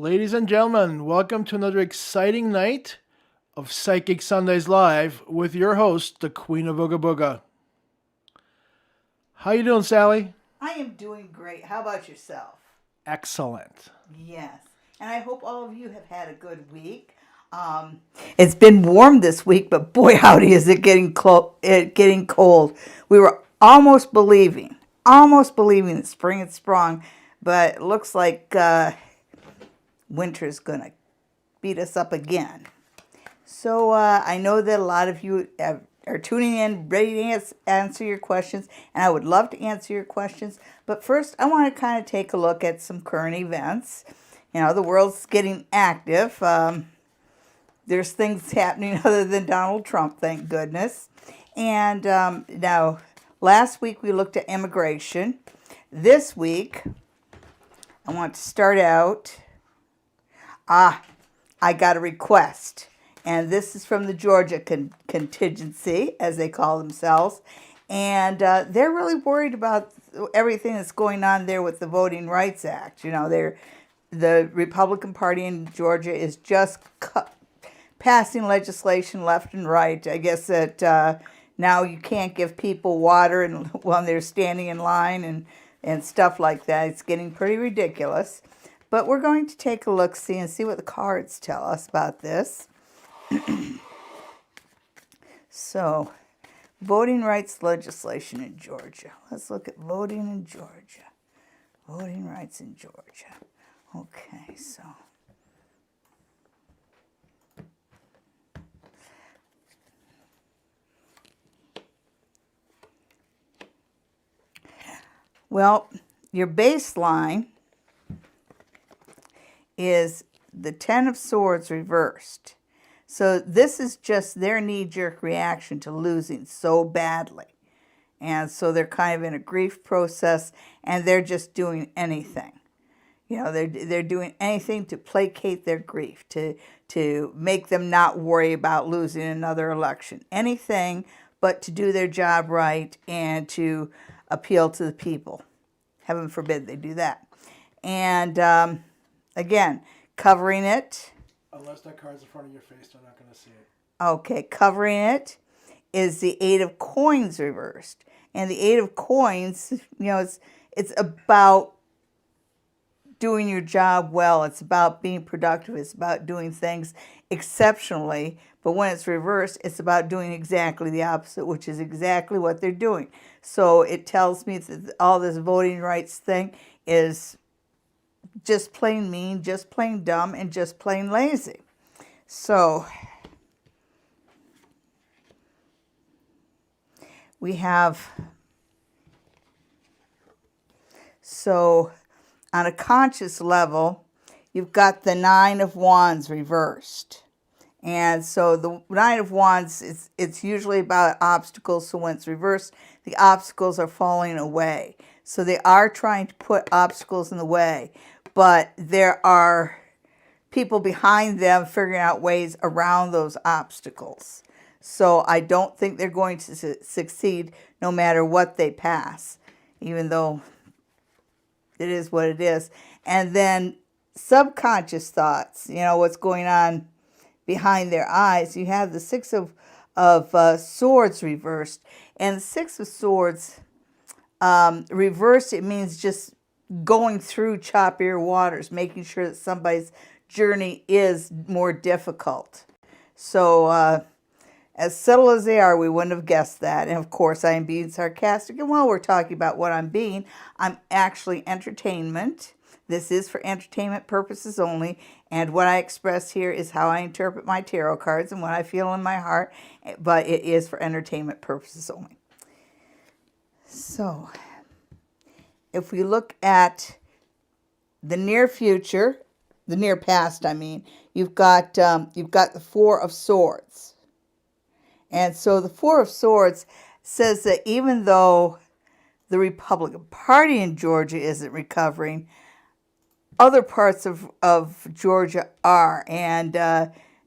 Ladies and gentlemen, welcome to another exciting night of Psychic Sundays Live with your host, the Queen of Ooga Booga. How you doing, Sally? I am doing great. How about yourself? Excellent. Yes. And I hope all of you have had a good week. It's been warm this week, but boy, howdy, is it getting cold. We were almost believing that spring had sprung, but it looks like winter is going to beat us up again. So I know that a lot of you are tuning in, ready to answer your questions, and I would love to answer your questions. But first, I want to kind of take a look at some current events. You know, the world's getting active. There's things happening other than Donald Trump, thank goodness. And now, last week we looked at immigration. This week, I want to start out. I got a request. And this is from the Georgia contingency, as they call themselves. And they're really worried about everything that's going on there with the Voting Rights Act. You know, the Republican Party in Georgia is just passing legislation left and right. I guess that now you can't give people water when they're standing in line and stuff like that. It's getting pretty ridiculous. But we're going to take a look-see and see what the cards tell us about this. So, voting rights legislation in Georgia. Let's look at voting in Georgia. Voting rights in Georgia. Okay, so. Well, your baseline is the Ten of Swords reversed. So this is just their knee-jerk reaction to losing so badly. And so they're kind of in a grief process, and they're just doing anything. You know, they're doing anything to placate their grief, to make them not worry about losing another election. Anything but to do their job right and to appeal to the people. Heaven forbid they do that. And again, covering it. Unless that card's in front of your face, they're not going to see it. Okay, covering it is the Eight of Coins reversed. And the Eight of Coins, you know, it's about doing your job well. It's about being productive. It's about doing things exceptionally. But when it's reversed, it's about doing exactly the opposite, which is exactly what they're doing. So it tells me that all this voting rights thing is just plain mean, just plain dumb, and just plain lazy. So we have, so on a conscious level, you've got the Nine of Wands reversed. And so the Nine of Wands, it's usually about obstacles. So when it's reversed, the obstacles are falling away. So they are trying to put obstacles in the way. But there are people behind them figuring out ways around those obstacles. So I don't think they're going to succeed no matter what they pass, even though it is what it is. And then subconscious thoughts, you know, what's going on behind their eyes. You have the Six of Swords reversed. And the Six of Swords reversed, it means just going through choppier waters, making sure that somebody's journey is more difficult. So as subtle as they are, we wouldn't have guessed that. And of course, I am being sarcastic. And while we're talking about what I'm being, I'm actually entertainment. This is for entertainment purposes only. And what I express here is how I interpret my tarot cards and what I feel in my heart. But it is for entertainment purposes only. So if we look at the near future, the near past, I mean, you've got the Four of Swords. And so the Four of Swords says that even though the Republican Party in Georgia isn't recovering, other parts of Georgia are. And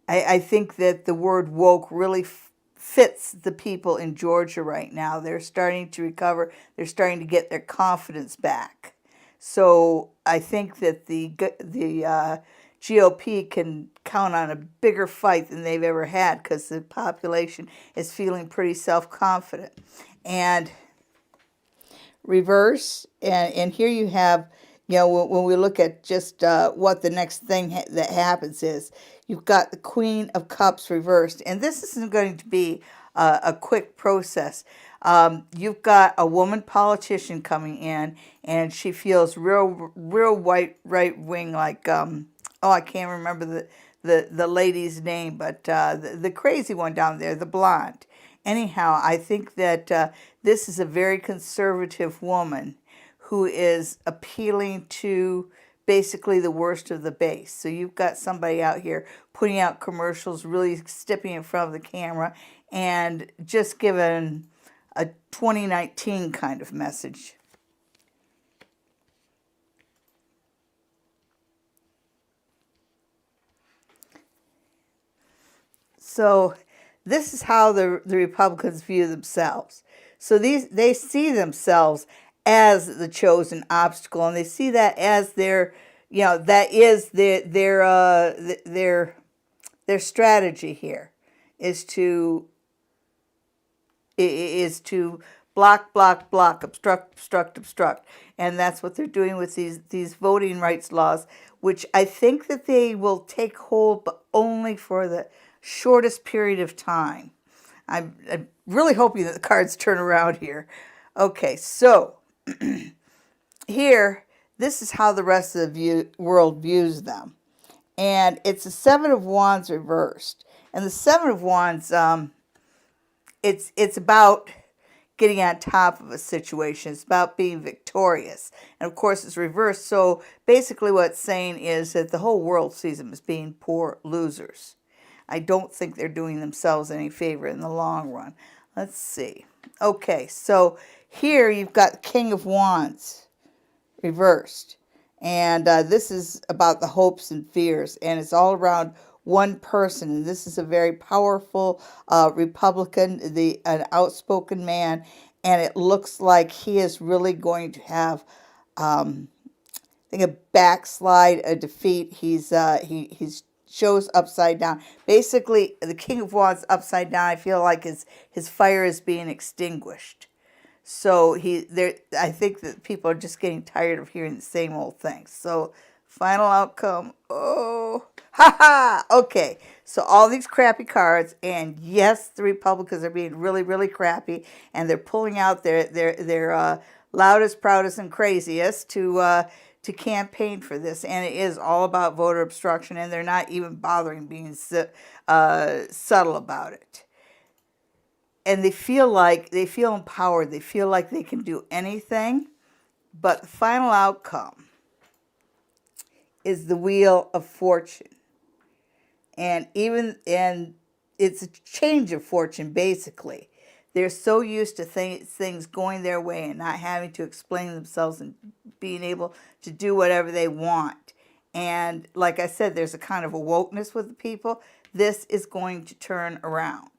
I think that the word woke really fits the people in Georgia right now. They're starting to recover. They're starting to get their confidence back. So I think that the GOP can count on a bigger fight than they've ever had because the population is feeling pretty self-confident. And reverse, and here you have, you know, when we look at just what the next thing that happens is, you've got the Queen of Cups reversed, and this isn't going to be a quick process. You've got a woman politician coming in, and she feels real right wing, like oh, I can't remember the lady's name, but the crazy one down there, the blonde. Anyhow, I think that this is a very conservative woman who is appealing to basically the worst of the base. So you've got somebody out here putting out commercials, really stepping in front of the camera, and just giving a 2019 kind of message. So this is how the Republicans view themselves. So they see themselves as the chosen obstacle, and they see that as their, you know, that is their strategy here is to block, obstruct, and that's what they're doing with these voting rights laws, which I think that they will take hold, but only for the shortest period of time. I'm really hoping that the cards turn around here. Okay, so here, this is how the rest of the world views them. And it's a Seven of Wands reversed. And the Seven of Wands, it's about getting on top of a situation. It's about being victorious. And of course, it's reversed. So basically what it's saying is that the whole world sees them as being poor losers. I don't think they're doing themselves any favor in the long run. Let's see. Okay, so here you've got the King of Wands reversed. And this is about the hopes and fears. And it's all around one person. And this is a very powerful Republican, an outspoken man. And it looks like he is really going to have, I think, a backslide, a defeat. He's shows upside down. Basically, the King of Wands upside down. I feel like his fire is being extinguished. So I think that people are just getting tired of hearing the same old things. So final outcome. Oh, ha ha. Okay. So all these crappy cards, and yes, the Republicans are being really crappy, and they're pulling out their loudest, proudest, and craziest to campaign for this, and it is all about voter obstruction, and they're not even bothering being subtle about it. And they feel empowered. They feel like they can do anything, but the final outcome is the Wheel of Fortune, and it's a change of fortune basically. They're so used to things going their way and not having to explain themselves and being able to do whatever they want. And like I said, there's a kind of a wokeness with the people. This is going to turn around.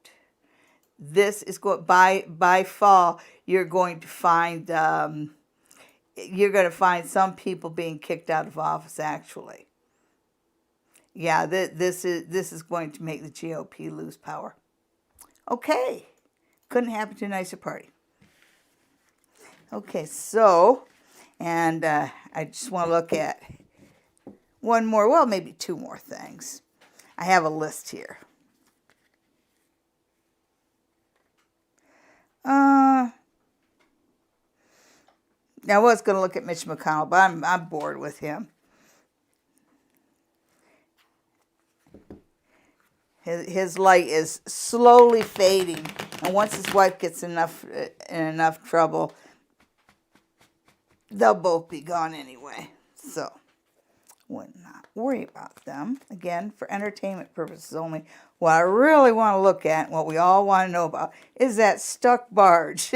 This is by fall. You're going to find some people being kicked out of office. Actually, yeah, this is going to make the GOP lose power. Okay. Couldn't happen to a nicer party. Okay, so, and I just want to look at one more, well, maybe two more things. I have a list here. Now I was going to look at Mitch McConnell, but I'm bored with him. His light is slowly fading, and once his wife gets in enough trouble, they'll both be gone anyway. So, would not worry about them. Again, for entertainment purposes only. What I really want to look at, what we all want to know about, is that stuck barge.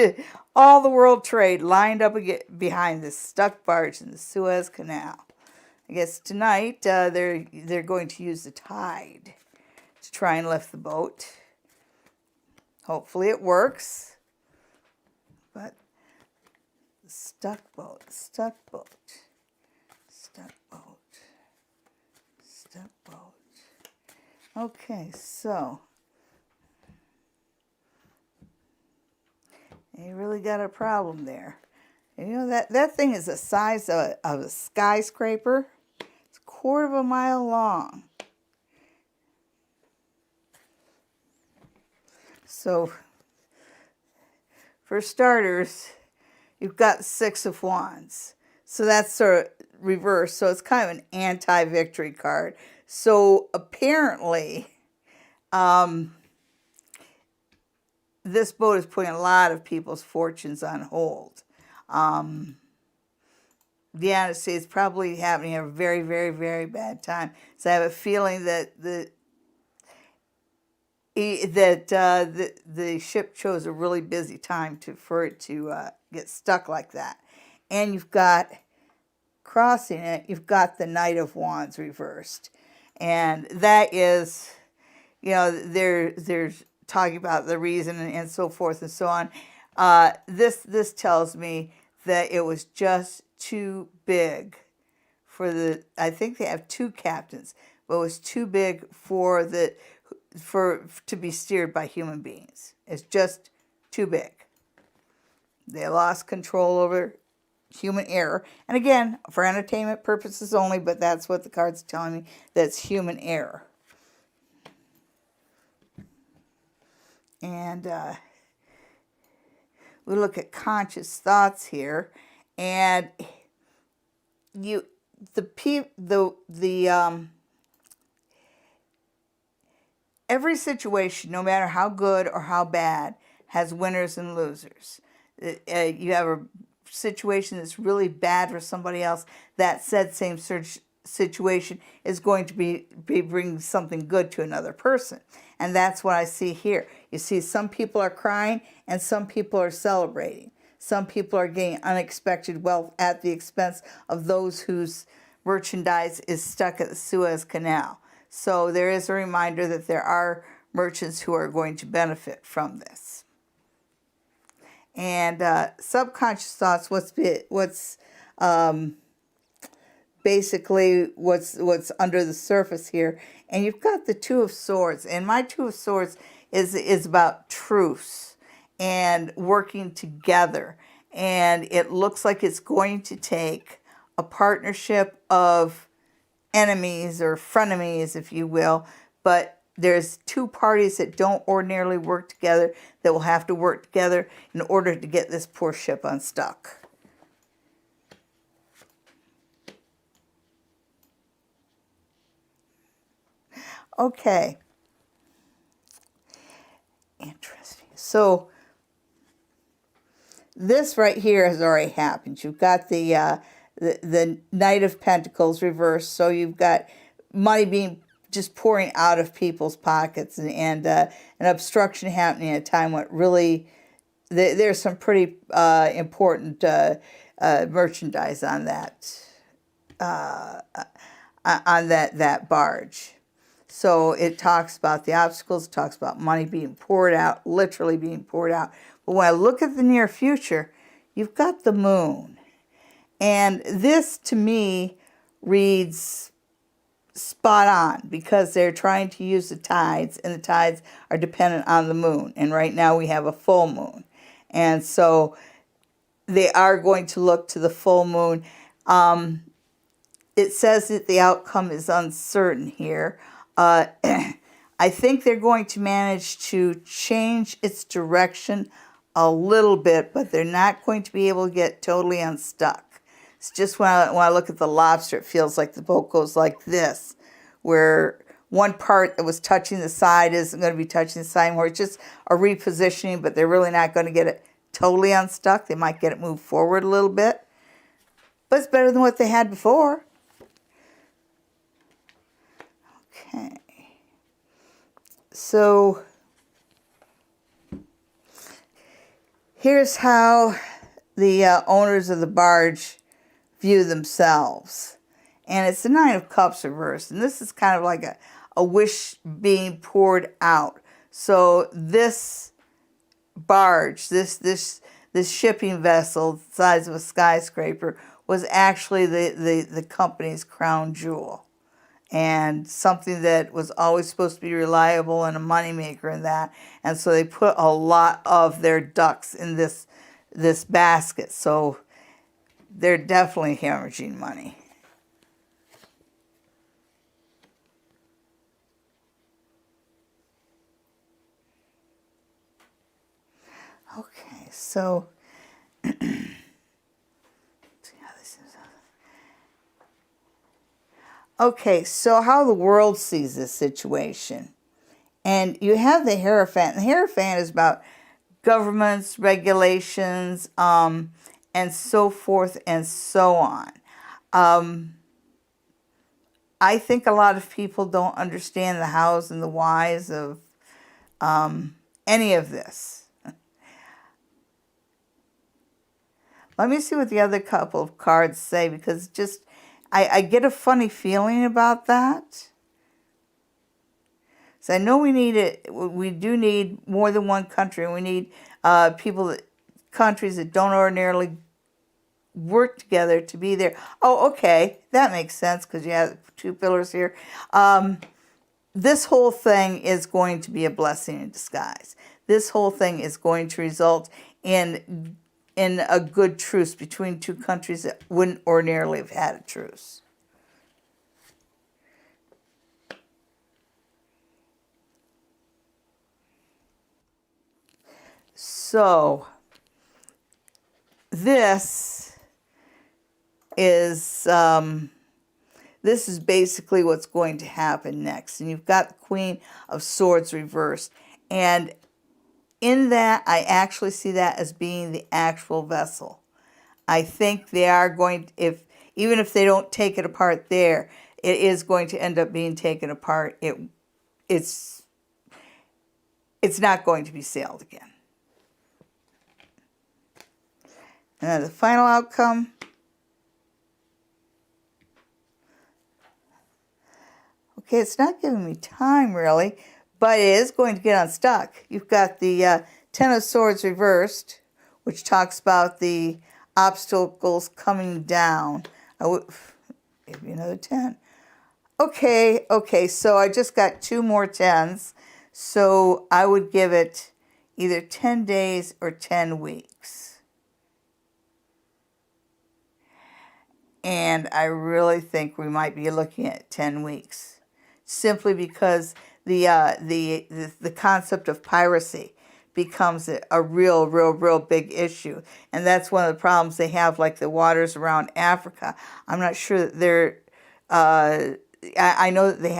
All the world trade lined up behind this stuck barge in the Suez Canal. I guess tonight they're going to use the tide to try and lift the boat. Hopefully it works. But stuck boat, stuck boat, stuck boat, That boat. Okay, so you really got a problem there. And you know that thing is the size of a skyscraper. It's a quarter of a mile long. So for starters, you've got 6 of Wands. So that's sort of reversed. So it's kind of an anti-victory card. So apparently, this boat is putting a lot of people's fortunes on hold. Diane says it's probably having a very, very, very bad time. So I have a feeling that the ship chose a really busy time for it to get stuck like that. And you've got, crossing it, you've got the Knight of Wands reversed. And that is, you know, there's talking about the reason and so forth and so on. This tells me that it was just too big for I think they have 2 captains, but it was too big to be steered by human beings. It's just too big. They lost control over human error. And again, for entertainment purposes only, but that's what the card's telling me, that's human error. And we look at conscious thoughts here, and every situation, no matter how good or how bad, has winners and losers. You have a situation that's really bad for somebody else. That said same situation is going to be bringing something good to another person. And that's what I see here. You see, some people are crying and some people are celebrating. Some people are getting unexpected wealth at the expense of those whose merchandise is stuck at the Suez Canal. So there is a reminder that there are merchants who are going to benefit from this. And subconscious thoughts, basically what's under the surface here. And you've got the 2 of Swords. And my 2 of Swords is about truce and working together. And it looks like it's going to take a partnership of enemies or frenemies, if you will. But there's 2 parties that don't ordinarily work together that will have to work together in order to get this poor ship unstuck. Okay. Interesting. So this right here has already happened. You've got the Knight of Pentacles reversed. So you've got money being just pouring out of people's pockets, and an obstruction happening at a time when really there's some pretty important merchandise on that barge. So it talks about the obstacles, it talks about money being poured out, literally being poured out. But when I look at the near future, you've got the moon. And this, to me, reads spot on, because they're trying to use the tides, and the tides are dependent on the moon. And right now we have a full moon. And so they are going to look to the full moon. It says that the outcome is uncertain here. I think they're going to manage to change its direction a little bit, but they're not going to be able to get totally unstuck. It's just when I look at the lobster, it feels like the boat goes like this, where one part that was touching the side isn't going to be touching the side anymore. It's just a repositioning, but they're really not going to get it totally unstuck. They might get it moved forward a little bit, but it's better than what they had before. Okay. So here's how the owners of the barge view themselves. And it's the Nine of Cups reversed. And this is kind of like a wish being poured out. So this barge, this shipping vessel the size of a skyscraper, was actually the company's crown jewel. and something that was always supposed to be reliable and a moneymaker in that. And so they put a lot of their ducks in this basket. So they're definitely hemorrhaging money. Okay, so see how this is. Okay, so how the world sees this situation. And you have the Hierophant. The Hierophant is about governments, regulations, and so forth and so on. I think a lot of people don't understand the hows and the whys of any of this. Let me see what the other couple of cards say, because just I get a funny feeling about that. So I know we need it. We do need more than one country, and we need countries that don't ordinarily work together to be there. Oh, okay, that makes sense because you have two pillars here. This whole thing is going to be a blessing in disguise. This whole thing is going to result in a good truce between two countries that wouldn't ordinarily have had a truce. So this is basically what's going to happen next. And you've got the Queen of Swords reversed. And in that, I actually see that as being the actual vessel. I think they are going to, even if they don't take it apart there, it is going to end up being taken apart. It's not going to be sailed again. And then the final outcome. Okay, it's not giving me time really, but it is going to get unstuck. You've got the Ten of Swords reversed, which talks about the obstacles coming down. I would give you another 10. Okay, so I just got 2 more 10s. So I would give it either 10 days or 10 weeks. And I really think we might be looking at 10 weeks. Simply because the concept of piracy becomes a real big issue. And that's one of the problems they have, like the waters around Africa. I'm not sure that they're... I know that they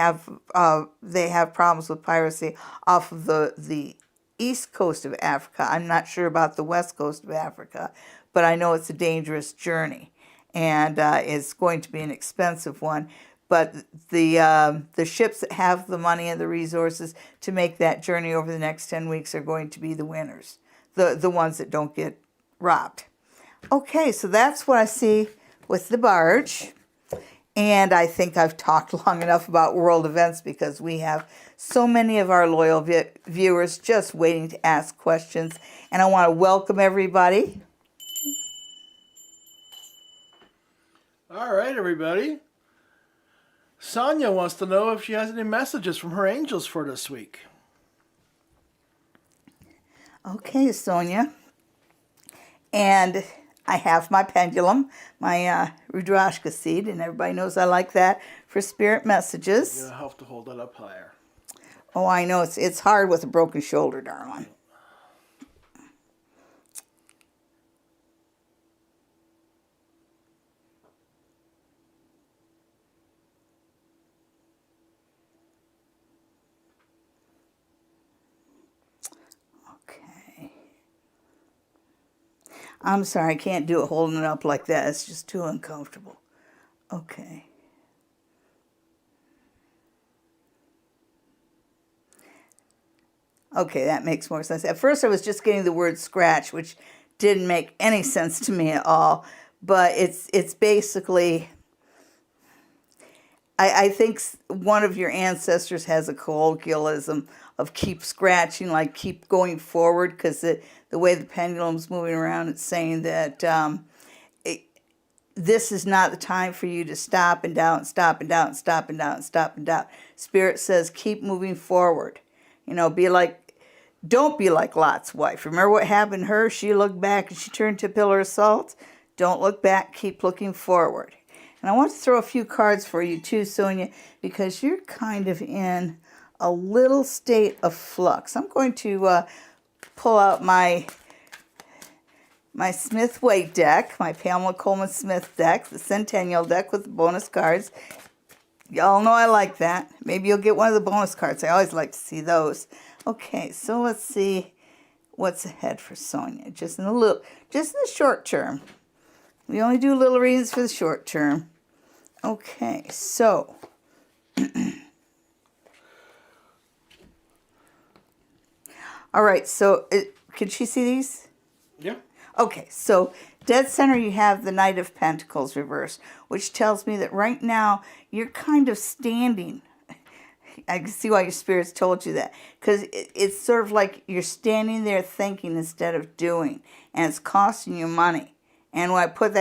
have problems with piracy off of the east coast of Africa. I'm not sure about the west coast of Africa, but I know it's a dangerous journey, and it's going to be an expensive one. But the ships that have the money and the resources to make that journey over the next 10 weeks are going to be the winners, the ones that don't get robbed. Okay, so that's what I see with the barge. And I think I've talked long enough about world events, because we have so many of our loyal viewers just waiting to ask questions. And I want to welcome everybody. All right, everybody. Sonia wants to know if she has any messages from her angels for this week. Okay, Sonia. And I have my pendulum, my Rudrashka seed, and everybody knows I like that for spirit messages. You're going to have to hold that up higher. Oh, I know. It's hard with a broken shoulder, darling. Okay. I'm sorry, I can't do it holding it up like that. It's just too uncomfortable. Okay. Okay, that makes more sense. At first I was just getting the word scratch, which didn't make any sense to me at all. But it's basically, I think one of your ancestors has a colloquialism of keep scratching, like keep going forward, because the way the pendulum's moving around, it's saying that this is not the time for you to stop and down, stop and down, stop and down, stop and down. Spirit says keep moving forward. You know, don't be like Lot's wife. Remember what happened to her? She looked back and she turned to a pillar of salt. Don't look back, keep looking forward. And I want to throw a few cards for you too, Sonia, because you're kind of in a little state of flux. I'm going to pull out my Smith Waite deck, my Pamela Coleman Smith deck, the Centennial deck with the bonus cards. Y'all know I like that. Maybe you'll get one of the bonus cards. I always like to see those. Okay, so let's see what's ahead for Sonia. Just in the short term. We only do little readings for the short term. Okay, so all right, so can she see these? Yeah. Okay, so dead center you have the Knight of Pentacles reversed, which tells me that right now you're kind of standing. I can see why your spirits told you that, because it's sort of like you're standing there thinking instead of doing, and it's costing you money. And when I put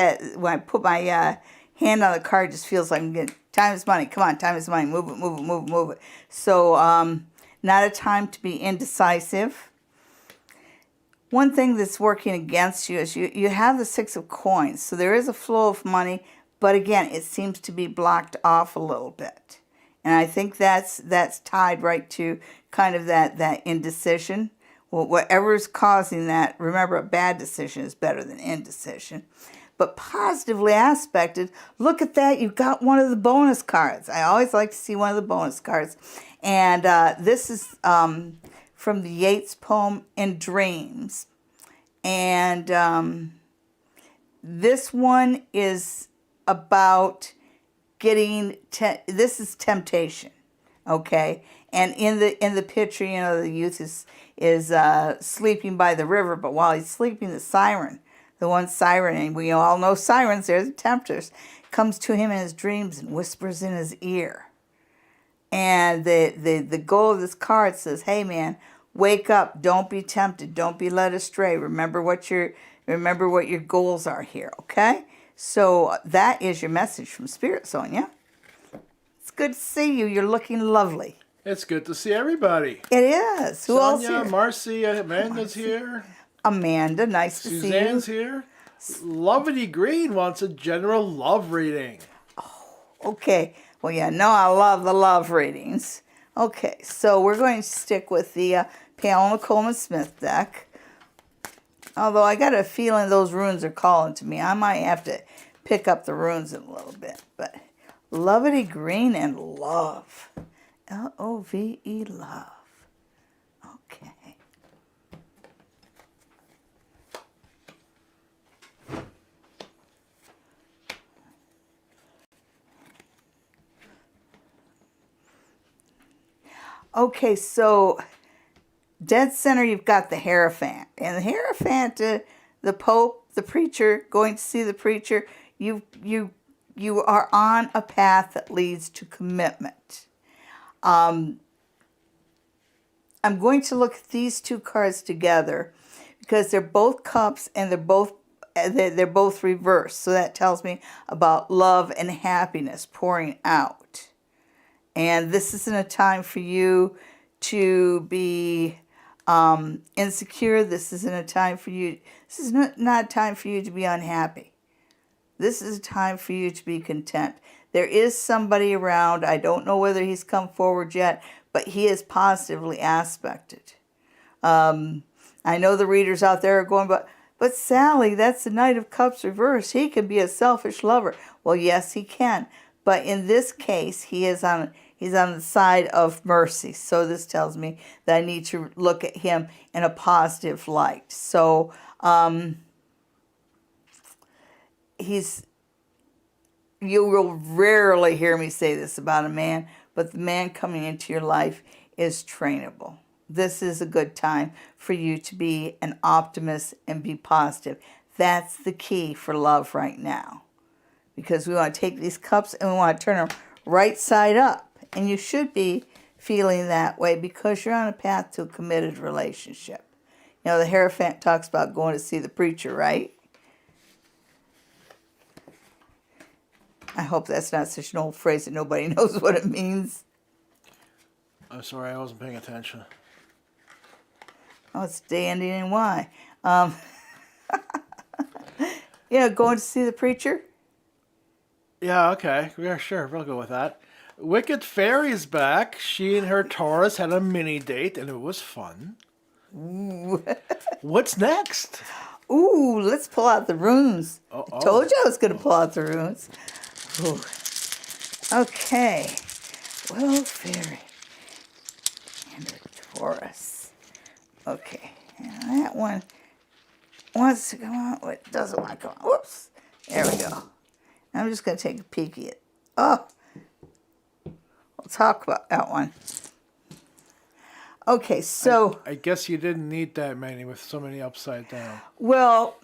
my hand on the card, it just feels like I'm getting time is money. Come on, time is money. Move it, move it, move it, move it. So not a time to be indecisive. One thing that's working against you is you have the Six of Coins. So there is a flow of money, but again, it seems to be blocked off a little bit. And I think that's tied right to kind of that indecision. Well, whatever's causing that, remember, a bad decision is better than indecision. But positively aspected, look at that. You've got one of the bonus cards. I always like to see one of the bonus cards. And this is from the Yeats poem In Dreams. And this one is about getting, this is temptation, okay? And in the picture, you know, the youth is sleeping by the river, but while he's sleeping, the one siren, and we all know sirens, they're the tempters, comes to him in his dreams and whispers in his ear. And the goal of this card says, hey man, wake up, don't be tempted, don't be led astray. Remember what your goals are here, okay? So that is your message from Spirit, Sonia. It's good to see you. You're looking lovely. It's good to see everybody. It is. Who else Sonia, here? Marcy, Amanda's here. Amanda, nice to see you. Suzanne's here. Lovely Green wants a general love reading. Okay. Well, yeah, no, I love the love readings. Okay, so we're going to stick with the Pamela Coleman Smith deck. Although I got a feeling those runes are calling to me. I might have to pick up the runes in a little bit. But Lovely Green and love. L-O-V-E, love. Okay. Okay, so dead center, you've got the Hierophant. And the Hierophant, the Pope, the preacher, going to see the preacher, you are on a path that leads to commitment. I'm going to look at these two cards together because they're both cups and they're both reversed. So that tells me about love and happiness pouring out. And this isn't a time for you to be insecure. This isn't a time for you. This is not a time for you to be unhappy. This is a time for you to be content. There is somebody around. I don't know whether he's come forward yet, but he is positively aspected. I know the readers out there are going, but Sally, that's the Knight of Cups reversed. He can be a selfish lover. Well, yes, he can. But in this case, he's on the side of mercy. So this tells me that I need to look at him in a positive light. So you will rarely hear me say this about a man, but the man coming into your life is trainable. This is a good time for you to be an optimist and be positive. That's the key for love right now. Because we want to take these cups and we want to turn them right side up. And you should be feeling that way because you're on a path to a committed relationship. You know, the Hierophant talks about going to see the preacher, right? I hope that's not such an old phrase that nobody knows what it means. I'm sorry, I wasn't paying attention. Oh, it's day ending in Y. Going to see the preacher? Yeah, okay. Yeah, sure. We'll go with that. Wicked Fairy's back. She and her Taurus had a mini date, and it was fun. Ooh. What's next? Ooh, let's pull out the runes. Oh, I told you I was going to pull out the runes. Ooh. Okay. Well, Fairy. And a Taurus. Okay. And that one wants to come out. It doesn't want to come out. Whoops. There we go. I'm just going to take a peek at it. Oh. We'll talk about that one. Okay, so... I guess you didn't need that many with so many upside down. Well,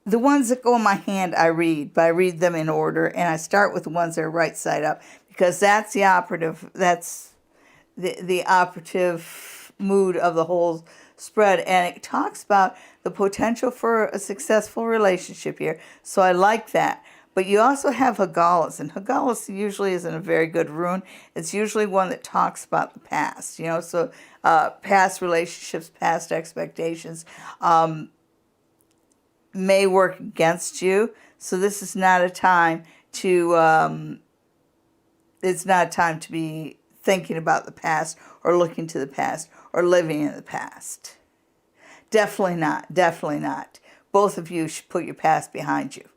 the ones that go in my hand I read, but I read them in order, and I start with the ones that are right side up, because that's the operative, that's the operative mood of the whole spread, and it talks about the potential for a successful relationship here, so I like that. But you also have Hagalas, and Hagalas usually isn't a very good rune. It's usually one that talks about the past, so past relationships, past expectations may work against you. So this is not a time to, it's not a time to be thinking about the past or looking to the past or living in the past. Definitely not, definitely not. Both of you should put your past behind you.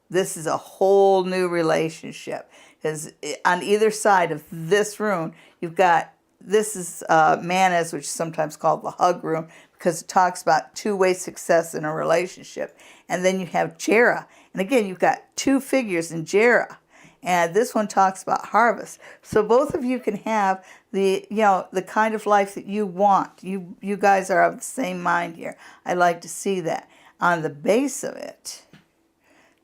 This is a whole new relationship. Because on either side of this rune, you've got, this is Manas, which is sometimes called the hug rune, because it talks about two-way success in a relationship. And then you have Jera. And again, you've got two figures in Jera. And this one talks about harvest. So both of you can have the kind of life that you want. You guys are of the same mind here. I like to see that. On the base of it,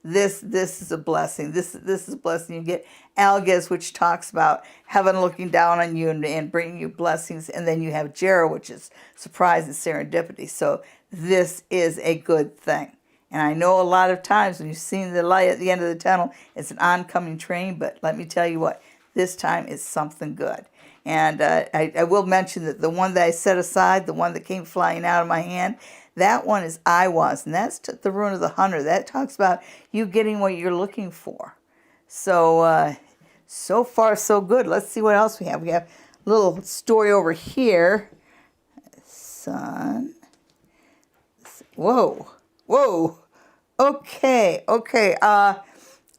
this is a blessing. This is a blessing. You get Alges, which talks about heaven looking down on you and bringing you blessings. And then you have Jera, which is surprise and serendipity. So this is a good thing. And I know a lot of times when you've seen the light at the end of the tunnel, it's an oncoming train. But let me tell you what, this time is something good. And I will mention that the one that I set aside, the one that came flying out of my hand, that one is I was, and that's the rune of the hunter. That talks about you getting what you're looking for. So, so far so good. Let's see what else we have. We have a little story over here. Sun. Whoa, whoa. Okay.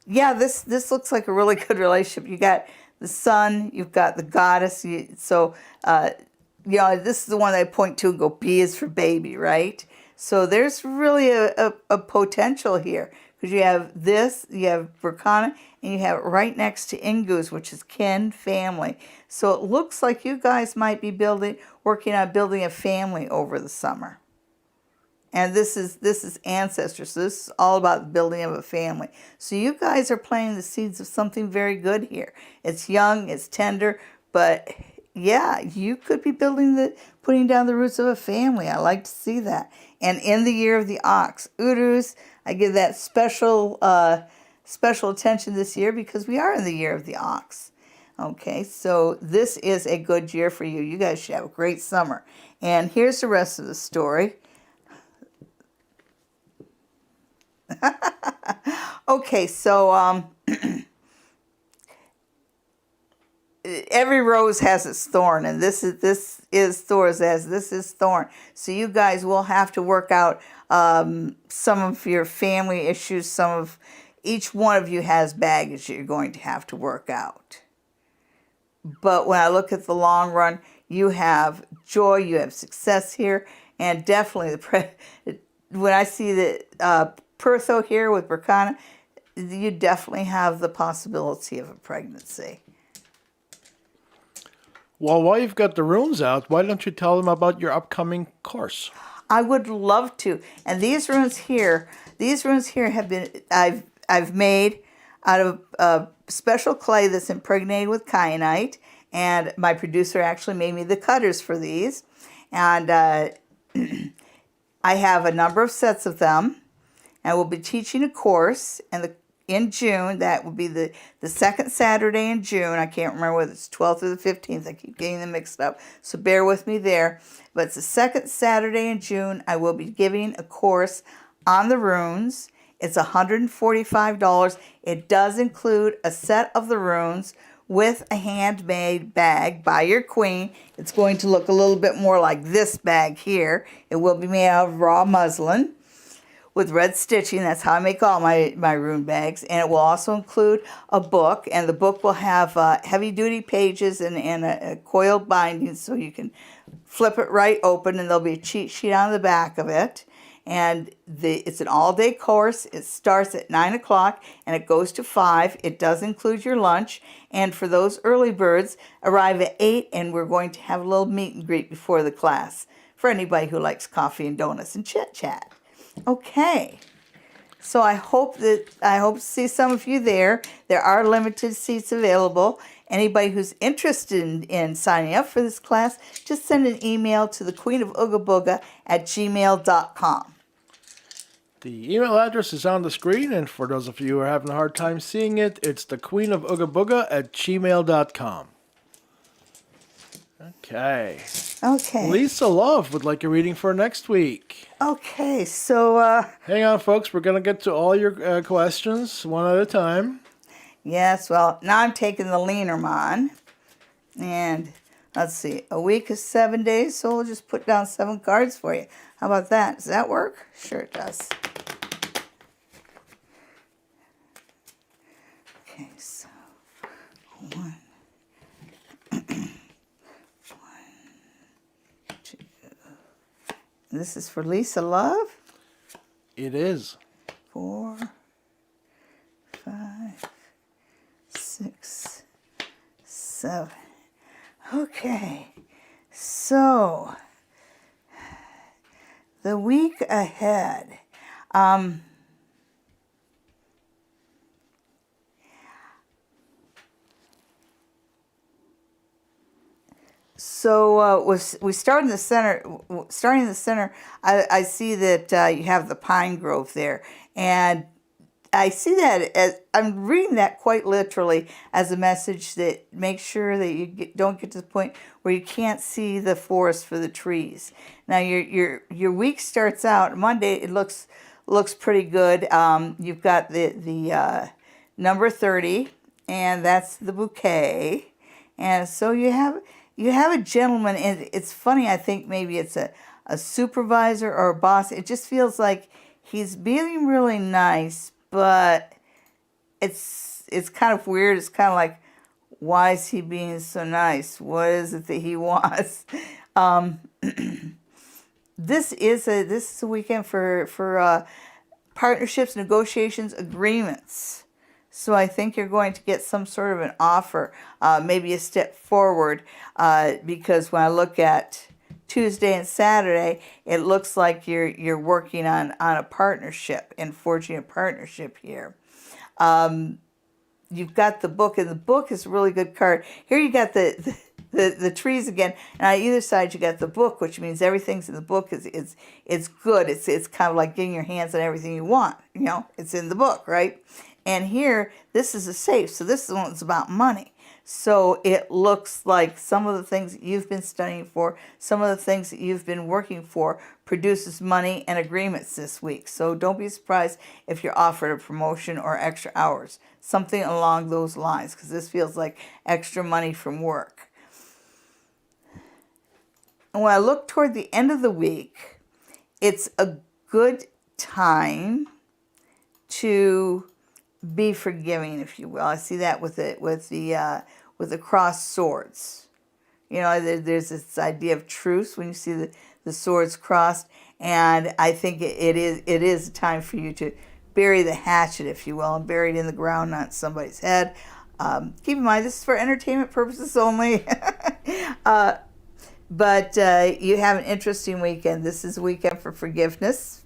Yeah, this looks like a really good relationship. You got the sun, you've got the goddess. This is the one that I point to and go, B is for baby, right? So there's really a potential here, because you have this, you have Burkana, and you have it right next to Ingus, which is kin, family. So it looks like you guys might be working on building a family over the summer. And this is ancestor, so this is all about the building of a family. So you guys are planting the seeds of something very good here. It's young, it's tender, but yeah, you could be putting down the roots of a family. I like to see that. And in the year of the ox, Urus, I give that special attention this year because we are in the year of the ox. Okay, so this is a good year for you. You guys should have a great summer. And here's the rest of the story. Okay, so every rose has its thorn, and this is Thor's as this is thorn. So you guys will have to work out some of your family issues. Each one of you has baggage that you're going to have to work out. But when I look at the long run, you have joy, you have success here, and definitely when I see the Pertho here with Burkana, you definitely have the possibility of a pregnancy. Well, while you've got the runes out, why don't you tell them about your upcoming course? I would love to. And these runes here have been I've made out of special clay that's impregnated with kyanite, and my producer actually made me the cutters for these. And I have a number of sets of them, and we'll be teaching a course, and in June. That will be the second Saturday in June. I can't remember whether it's 12th or the 15th. I keep getting them mixed up, so bear with me there. But it's the second Saturday in June. I will be giving a course on the runes. It's $145. It does include a set of the runes with a handmade bag by your queen. It's going to look a little bit more like this bag here. It will be made out of raw muslin with red stitching. That's how I make all my rune bags. And it will also include a book, and the book will have heavy-duty pages and a coiled binding, so you can flip it right open, and there'll be a cheat sheet on the back of it. And it's an all-day course. It starts at 9 o'clock, and it goes to 5. It does include your lunch. And for those early birds, arrive at 8, and we're going to have a little meet and greet before the class for anybody who likes coffee and donuts and chit-chat. Okay, so I hope to see some of you there. There are limited seats available. Anybody who's interested in signing up for this class, just send an email to the Queen of Ooga Booga at gmail.com. The email address is on the screen, and for those of you who are having a hard time seeing it, it's the Queen of Ooga Booga at gmail.com. Okay. Okay. Lisa Love would like a reading for next week. Okay, so Hang on, folks. We're going to get to all your questions one at a time. yes, well, now I'm taking the Lenormand. And let's see, a week is 7 days, so we'll just put down 7 cards for you. How about that? Does that work? Sure it does. Okay, so 1, 1, 2. This is for Lisa Love. It is. 4, 5, 6, 7. Okay, so the week ahead. So we start in the center. Starting in the center, I see that you have the pine grove there, and I see that as I'm reading that quite literally as a message that make sure that you don't get to the point where you can't see the forest for the trees. Now your week starts out Monday. It looks pretty good. You've got the number 30, and that's the bouquet, and so you have a gentleman, and it's funny. I think maybe it's a supervisor or a boss. It just feels like he's being really nice. But it's kind of weird. It's kind of like, why is he being so nice? What is it that he wants? This is a weekend for partnerships, negotiations, agreements. So I think you're going to get some sort of an offer, maybe a step forward, because when I look at Tuesday and Saturday, it looks like you're working on a partnership and forging a partnership here. You've got the book, and the book is a really good card. Here you got the trees again, and on either side you got the book, which means everything's in the book is good. It's kind of like getting your hands on everything you want. You know, it's in the book, right? And here, this is a safe, so this one's about money. So it looks like some of the things that you've been studying for, some of the things that you've been working for, produces money and agreements this week. So don't be surprised if you're offered a promotion or extra hours, something along those lines, because this feels like extra money from work. And when I look toward the end of the week, it's a good time to be forgiving, if you will. I see that with the crossed swords. You know, there's this idea of truce when you see the swords crossed, and I think it is a time for you to bury the hatchet, if you will, and bury it in the ground, not somebody's head. Keep in mind, this is for entertainment purposes only. But you have an interesting weekend. This is a weekend for forgiveness.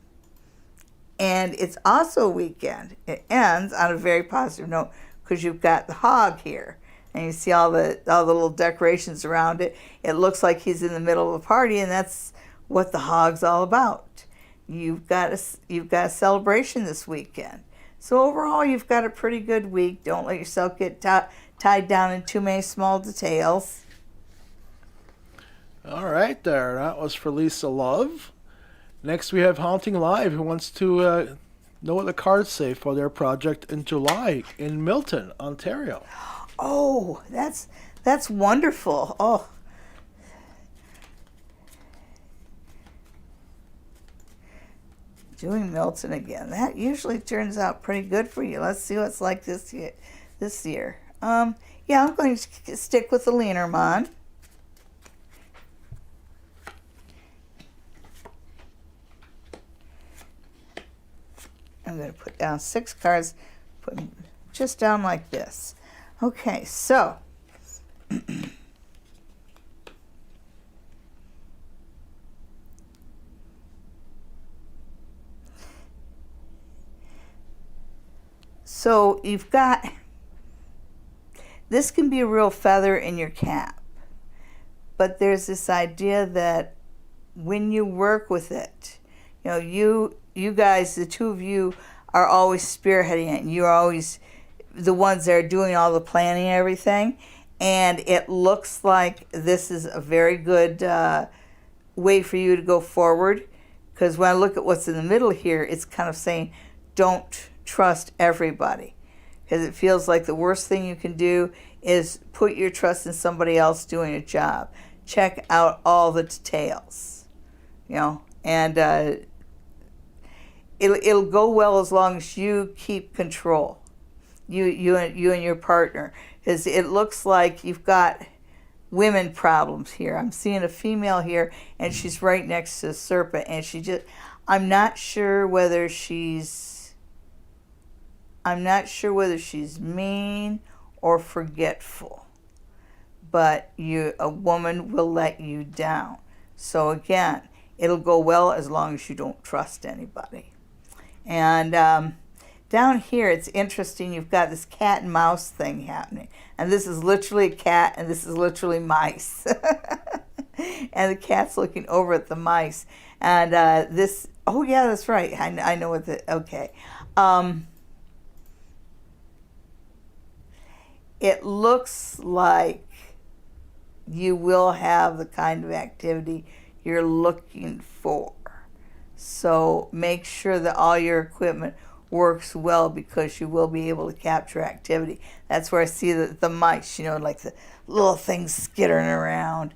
And it's also a weekend. It ends on a very positive note because you've got the hog here. And you see all the little decorations around it. It looks like he's in the middle of a party, and that's what the hog's all about. You've got a celebration this weekend. So overall, you've got a pretty good week. Don't let yourself get tied down in too many small details. All right, there. That was for Lisa Love. Next, we have Haunting Live, who wants to know what the cards say for their project in July in Milton, Ontario. Oh, that's wonderful. Oh. Doing Milton again. That usually turns out pretty good for you. Let's see what's like this year. Yeah, I'm going to stick with the Lenormand. I'm going to put down 6 cards, put them just down like this. Okay, so you've got, this can be a real feather in your cap, but there's this idea that when you work with it, you know, you guys, the two of you are always spearheading it. You're always the ones that are doing all the planning and everything. And it looks like this is a very good way for you to go forward. Because when I look at what's in the middle here, it's kind of saying, don't trust everybody. Because it feels like the worst thing you can do is put your trust in somebody else doing a job. Check out all the details, you know, and it'll go well as long as you keep control, you and your partner, because it looks like you've got women problems here. I'm seeing a female here, and she's right next to the serpent, and I'm not sure whether she's mean or forgetful, but a woman will let you down. So again, it'll go well as long as you don't trust anybody. And down here, it's interesting. You've got this cat and mouse thing happening. And this is literally a cat, and this is literally mice. And the cat's looking over at the mice. And oh yeah, that's right. I know what okay. It looks like you will have the kind of activity you're looking for. So make sure that all your equipment works well, because you will be able to capture activity. That's where I see the mice, you know, like the little things skittering around.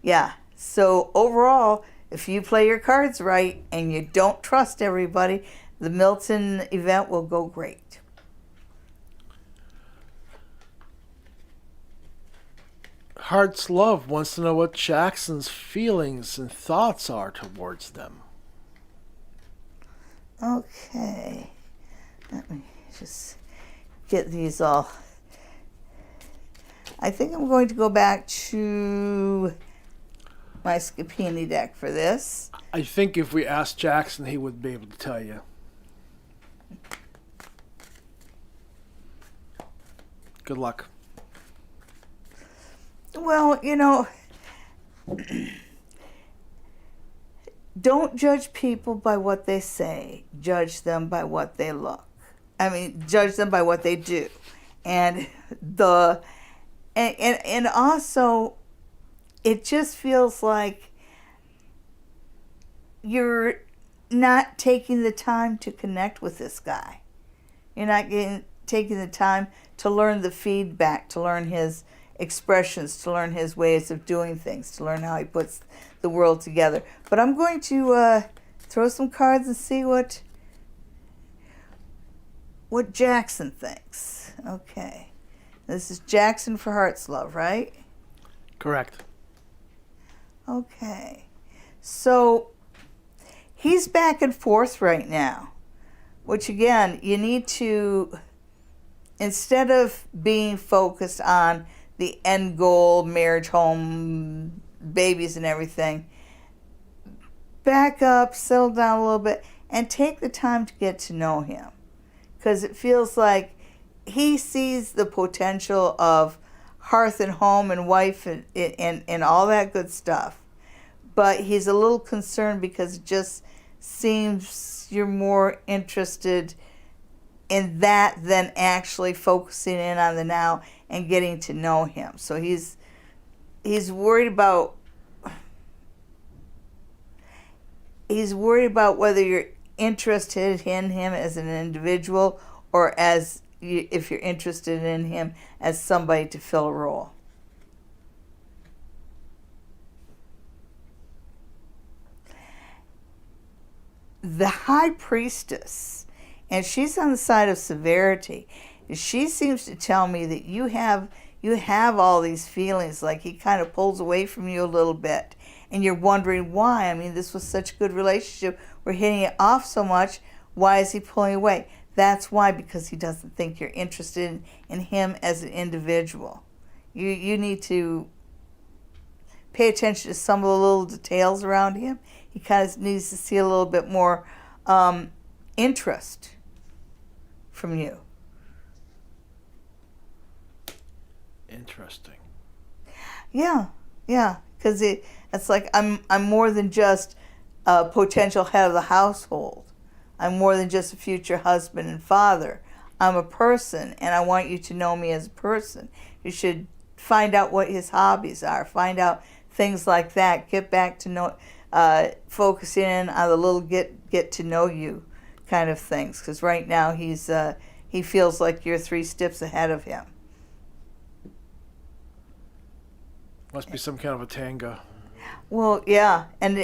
Yeah. So overall, if you play your cards right and you don't trust everybody, the Milton event will go great. Heart's Love wants to know what Jackson's feelings and thoughts are towards them. Okay. Let me just get these all. I think I'm going to go back to my Scapini deck for this. I think if we asked Jackson, he would be able to tell you. Good luck. Well, you know, don't judge people by what they say. Judge them by what they look. Judge them by what they do. And and also, it just feels like you're not taking the time to connect with this guy. You're not taking the time to learn the feedback, to learn his expressions, to learn his ways of doing things, to learn how he puts the world together. But I'm going to throw some cards and see what Jackson thinks. Okay. This is Jackson for Heart's Love, right? Correct. Okay. So he's back and forth right now, which again, you need to, instead of being focused on the end goal, marriage, home, babies and everything, back up, settle down a little bit, and take the time to get to know him. Because it feels like he sees the potential of hearth and home and wife and all that good stuff. But he's a little concerned because it just seems you're more interested in that than actually focusing in on the now and getting to know him. So he's worried about whether you're interested in him as an individual or as if you're interested in him as somebody to fill a role. The High Priestess, and she's on the side of severity. She seems to tell me that you have all these feelings, like he kind of pulls away from you a little bit, and you're wondering why. I mean, this was such a good relationship. We're hitting it off so much. Why is he pulling away? That's why, because he doesn't think you're interested in him as an individual. You need to pay attention to some of the little details around him. He kind of needs to see a little bit more interest from you. Interesting. Yeah, because it's like I'm more than just a potential head of the household. I'm more than just a future husband and father. I'm a person, and I want you to know me as a person. You should find out what his hobbies are. Find out things like that. Get back to know, focus in on the little get to know you kind of things. Because right now he feels like you're 3 steps ahead of him. Must be some kind of a tango. Well, yeah, and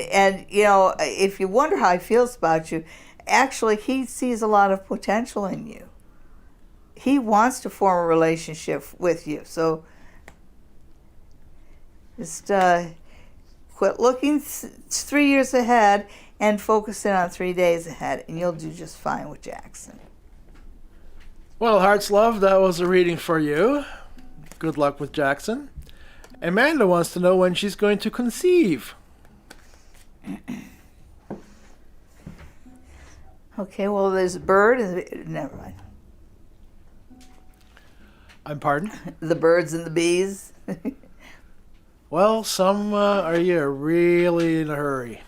you know, if you wonder how he feels about you, actually he sees a lot of potential in you. He wants to form a relationship with you, so just quit looking 3 years ahead and focus in on 3 days ahead, and you'll do just fine with Jackson. Well, Hearts Love, that was a reading for you. Good luck with Jackson. Amanda wants to know when she's going to conceive. Okay, well, there's a bird. Never mind. I'm pardon? The birds and the bees. Well, some are you really in a hurry?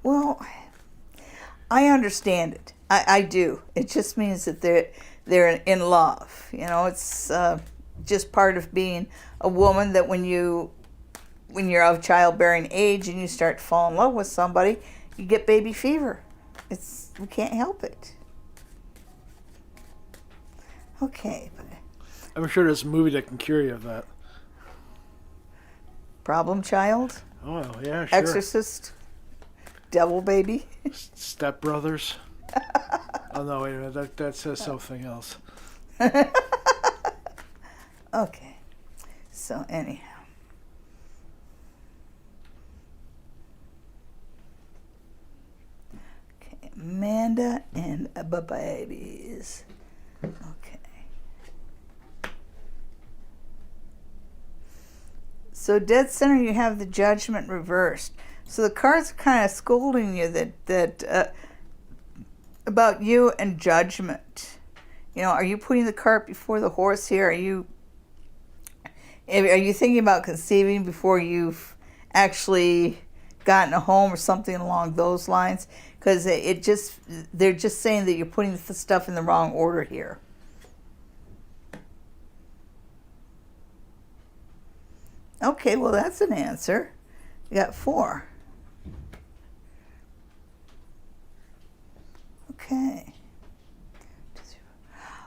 Well, I understand it. I do. It just means that they're in love. You know, it's just part of being a woman, that when you're of childbearing age and you start to fall in love with somebody, you get baby fever. We can't help it. Okay. I'm sure there's a movie that can cure you of that. Problem child? Oh, yeah, sure. Exorcist? Devil baby? Step Brothers. Oh, no, wait a minute. That says something else. Okay. So, anyhow. Okay, Amanda and the babies. Okay. So, dead center, you have the Judgment reversed. So the cards are kind of scolding you that about you and judgment. You know, are you putting the cart before the horse here? Are you thinking about conceiving before you've actually gotten a home or something along those lines? Because they're just saying that you're putting the stuff in the wrong order here. Okay, well, that's an answer. You got 4. Okay.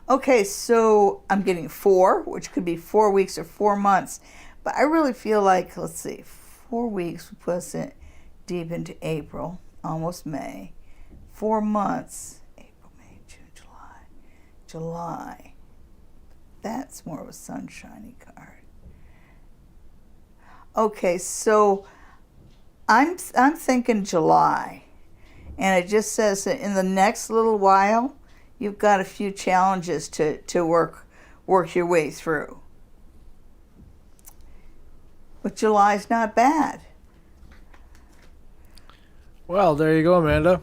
Okay, so I'm getting 4, which could be 4 weeks or 4 months. But I really feel like, let's see, 4 weeks would put us deep into April, almost May. 4 months, April, May, June, July. That's more of a sunshiny card. Okay, so I'm thinking July. And it just says that in the next little while, you've got a few challenges to work your way through. But July's not bad. Well, there you go, Amanda.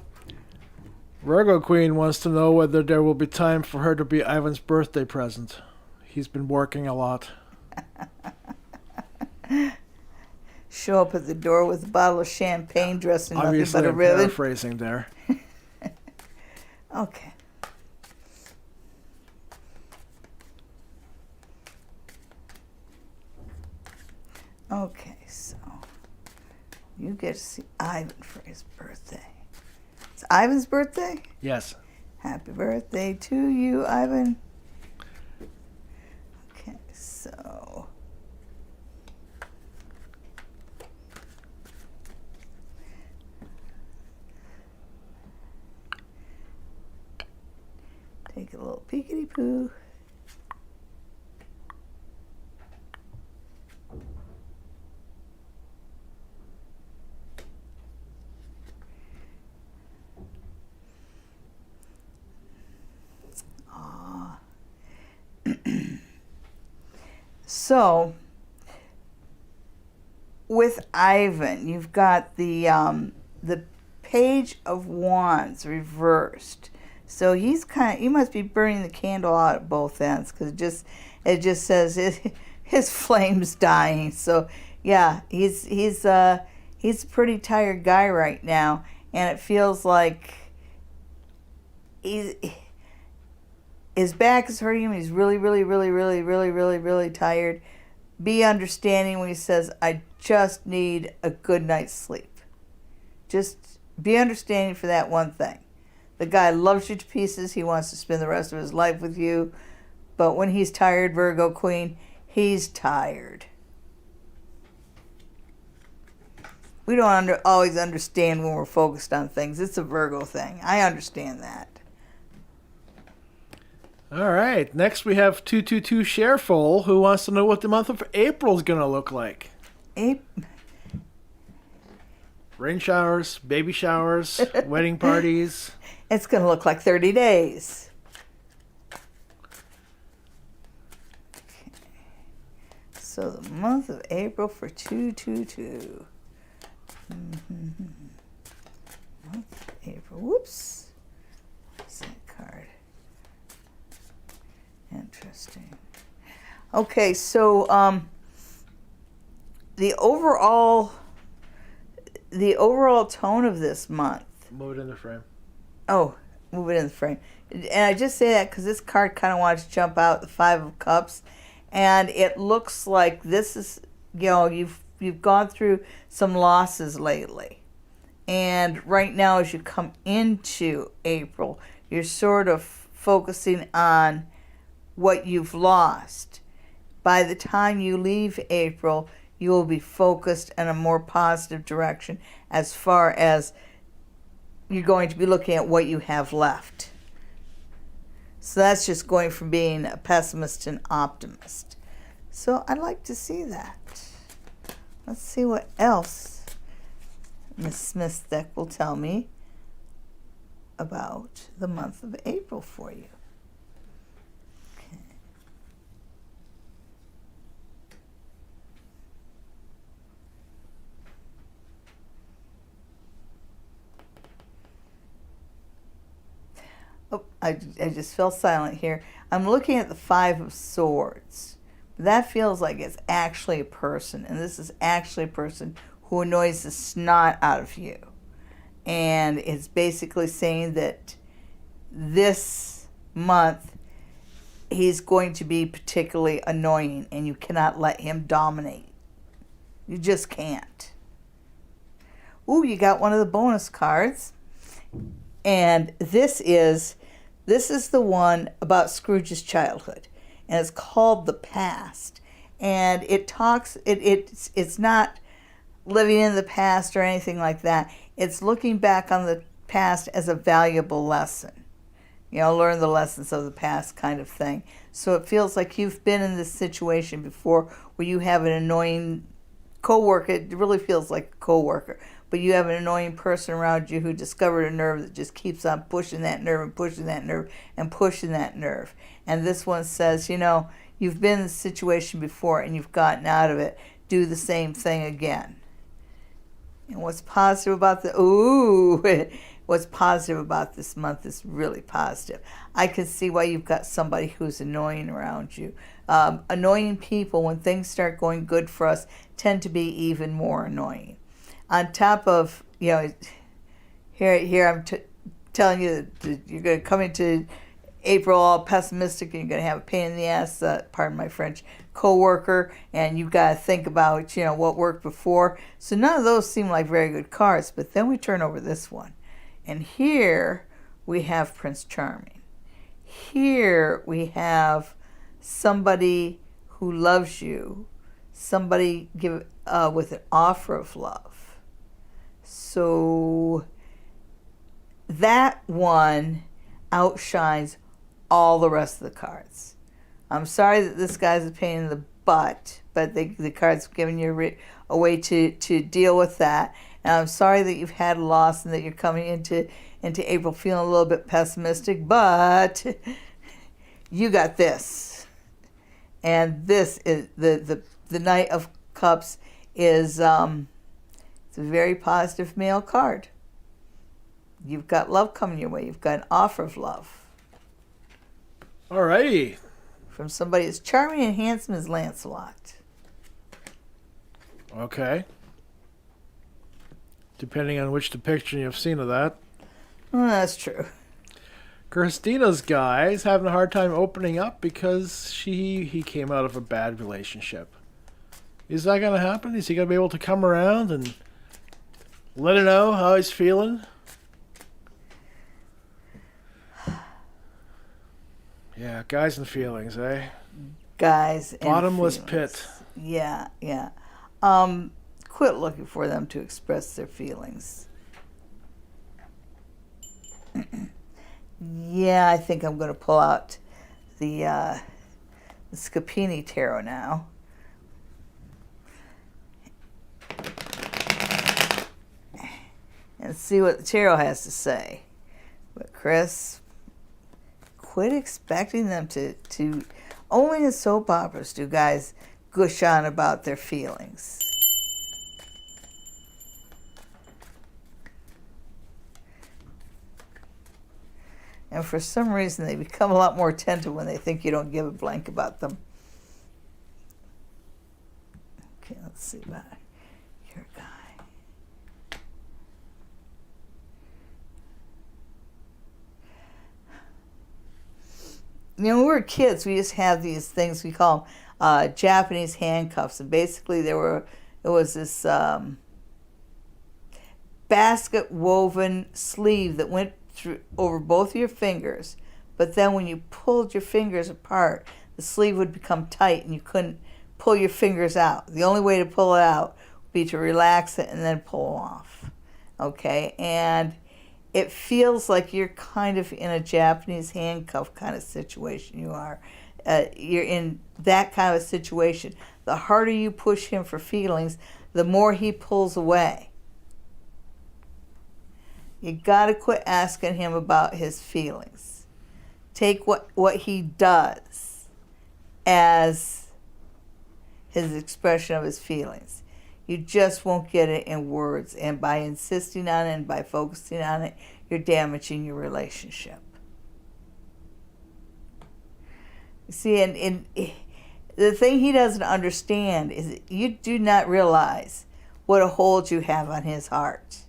Virgo Queen wants to know whether there will be time for her to be Ivan's birthday present. He's been working a lot. Show up at the door with a bottle of champagne dressed in nothing Obviously, but a I'm ribbon. paraphrasing there. Okay. Okay, so you get to see Ivan for his birthday. It's Ivan's birthday? Yes. Happy birthday to you, Ivan. Okay, so take a little peekity poo. So, with Ivan, you've got the Page of Wands reversed. So he must be burning the candle out at both ends, because it just says his flame's dying. So yeah, he's a pretty tired guy right now, and it feels like his back is hurting him. He's really, really, really, really, really, really, really tired. Be understanding when he says, I just need a good night's sleep. Just be understanding for that one thing. The guy loves you to pieces. He wants to spend the rest of his life with you. But when he's tired, Virgo Queen, he's tired. We don't always understand when we're focused on things. It's a Virgo thing. I understand that. All right. Next, we have 222 Shareful, who wants to know what the month of April is going to look like. Rain showers, baby showers, wedding parties. It's going to look like 30 days. Okay. So the month of April for 222. Month of April. Whoops. What's that card? Interesting. Okay, so the overall tone of this month. Move it in the frame. Oh, move it in the frame. And I just say that because this card kind of wants to jump out, the Five of Cups, and it looks like this is, you've gone through some losses lately, and right now as you come into April, you're sort of focusing on what you've lost. By the time you leave April, you will be focused in a more positive direction as far as you're going to be looking at what you have left. So that's just going from being a pessimist to an optimist. So I'd like to see that. Let's see what else Miss Smith's deck will tell me about the month of April for you. Oh, I just fell silent here. I'm looking at the Five of Swords. That feels like it's actually a person, and this is actually a person who annoys the snot out of you. And it's basically saying that this month he's going to be particularly annoying, and you cannot let him dominate. You just can't. Ooh, you got one of the bonus cards. And this is the one about Scrooge's childhood, and it's called The Past. And it talks, it's not living in the past or anything like that. It's looking back on the past as a valuable lesson. Learn the lessons of the past kind of thing. So it feels like you've been in this situation before where you have an annoying coworker. It really feels like a coworker. But you have an annoying person around you who discovered a nerve that just keeps on pushing that nerve and pushing that nerve and pushing that nerve. And this one says, you've been in this situation before and you've gotten out of it. Do the same thing again. And what's positive about what's positive about this month is really positive. I can see why you've got somebody who's annoying around you. Annoying people, when things start going good for us, tend to be even more annoying. On top of, here I'm telling you that you're going to come into April all pessimistic and you're going to have a pain in the ass, pardon my French, coworker, and you've got to think about, what worked before. So none of those seem like very good cards. But then we turn over this one. And here we have Prince Charming. Here we have somebody who loves you, somebody with an offer of love. So that one outshines all the rest of the cards. I'm sorry that this guy's a pain in the butt, but the card's giving you a way to deal with that. And I'm sorry that you've had a loss and that you're coming into April feeling a little bit pessimistic, but you got this. And this is the Knight of Cups is it's a very positive male card. You've got love coming your way. You've got an offer of love. Alrighty. From somebody as charming and handsome as Lancelot. Okay. Depending on which depiction you've seen of that. Well, that's true. Christina's guy is having a hard time opening up because he came out of a bad relationship. Is that going to happen? Is he going to be able to come around and let her know how he's feeling? Yeah, guys and feelings, eh? Guys and Bottomless feelings. pit. Yeah. Quit looking for them to express their feelings. Yeah, I think I'm going to pull out the Scapini Tarot now. And see what the tarot has to say. But Chris, quit expecting them to only in soap operas do guys gush on about their feelings. And for some reason, they become a lot more attentive when they think you don't give a blank about them. Okay, let's see about your guy. When we were kids, we used to have these things we call Japanese handcuffs, and basically it was this basket woven sleeve that went through over both of your fingers, but then when you pulled your fingers apart, the sleeve would become tight and you couldn't pull your fingers out. The only way to pull it out would be to relax it and then pull them off. Okay, and it feels like you're kind of in a Japanese handcuff kind of situation. You're in that kind of a situation. The harder you push him for feelings, the more he pulls away. You got to quit asking him about his feelings. Take what he does as his expression of his feelings. You just won't get it in words. And by insisting on it and by focusing on it, you're damaging your relationship. You see, and the thing he doesn't understand is that you do not realize what a hold you have on his heart.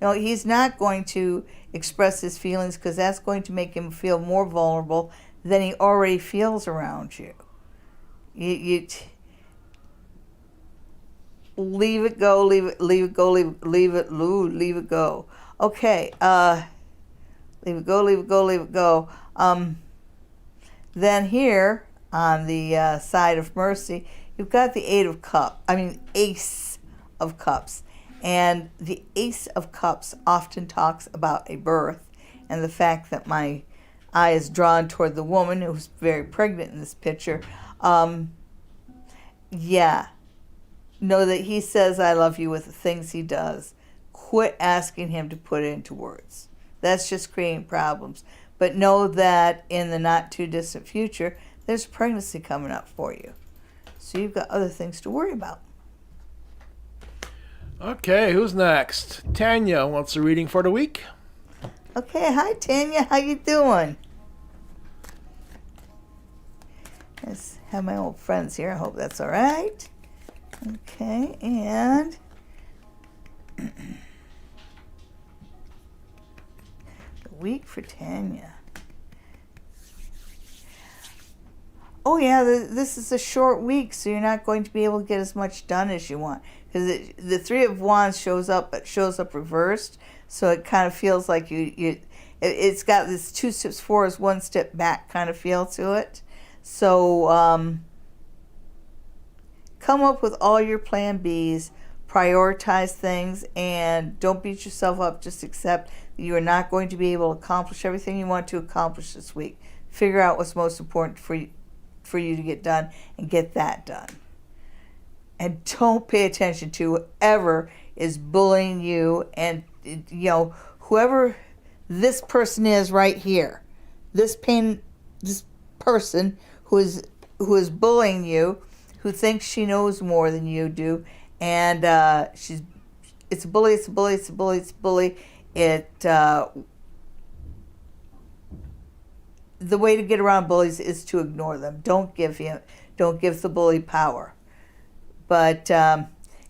No, he's not going to express his feelings because that's going to make him feel more vulnerable than he already feels around you. You leave it go, leave it go, leave it go. Okay, leave it go, leave it go, leave it go. Then here on the side of mercy, you've got the Ace of Cups. And the Ace of Cups often talks about a birth and the fact that my eye is drawn toward the woman who's very pregnant in this picture. Yeah. Know that he says, I love you with the things he does. Quit asking him to put it into words. That's just creating problems. But know that in the not too distant future, there's pregnancy coming up for you. So you've got other things to worry about. Okay, who's next? Tanya wants a reading for the week. Okay, hi Tanya, how you doing? Let's have my old friends here. I hope that's all right. Okay, and week for Tanya. Oh yeah, this is a short week, so you're not going to be able to get as much done as you want. Because the Three of Wands shows up, but shows up reversed, so it kind of feels like it's got this 2 steps forward, 1 step back kind of feel to it. So come up with all your plan Bs, prioritize things, and don't beat yourself up. Just accept that you are not going to be able to accomplish everything you want to accomplish this week. Figure out what's most important for you to get done and get that done. And don't pay attention to whoever is bullying you, and whoever this person is right here. This person who is bullying you, who thinks she knows more than you do, and it's a bully, it's a bully, it's a bully, it's a bully. The way to get around bullies is to ignore them. Don't give the bully power. But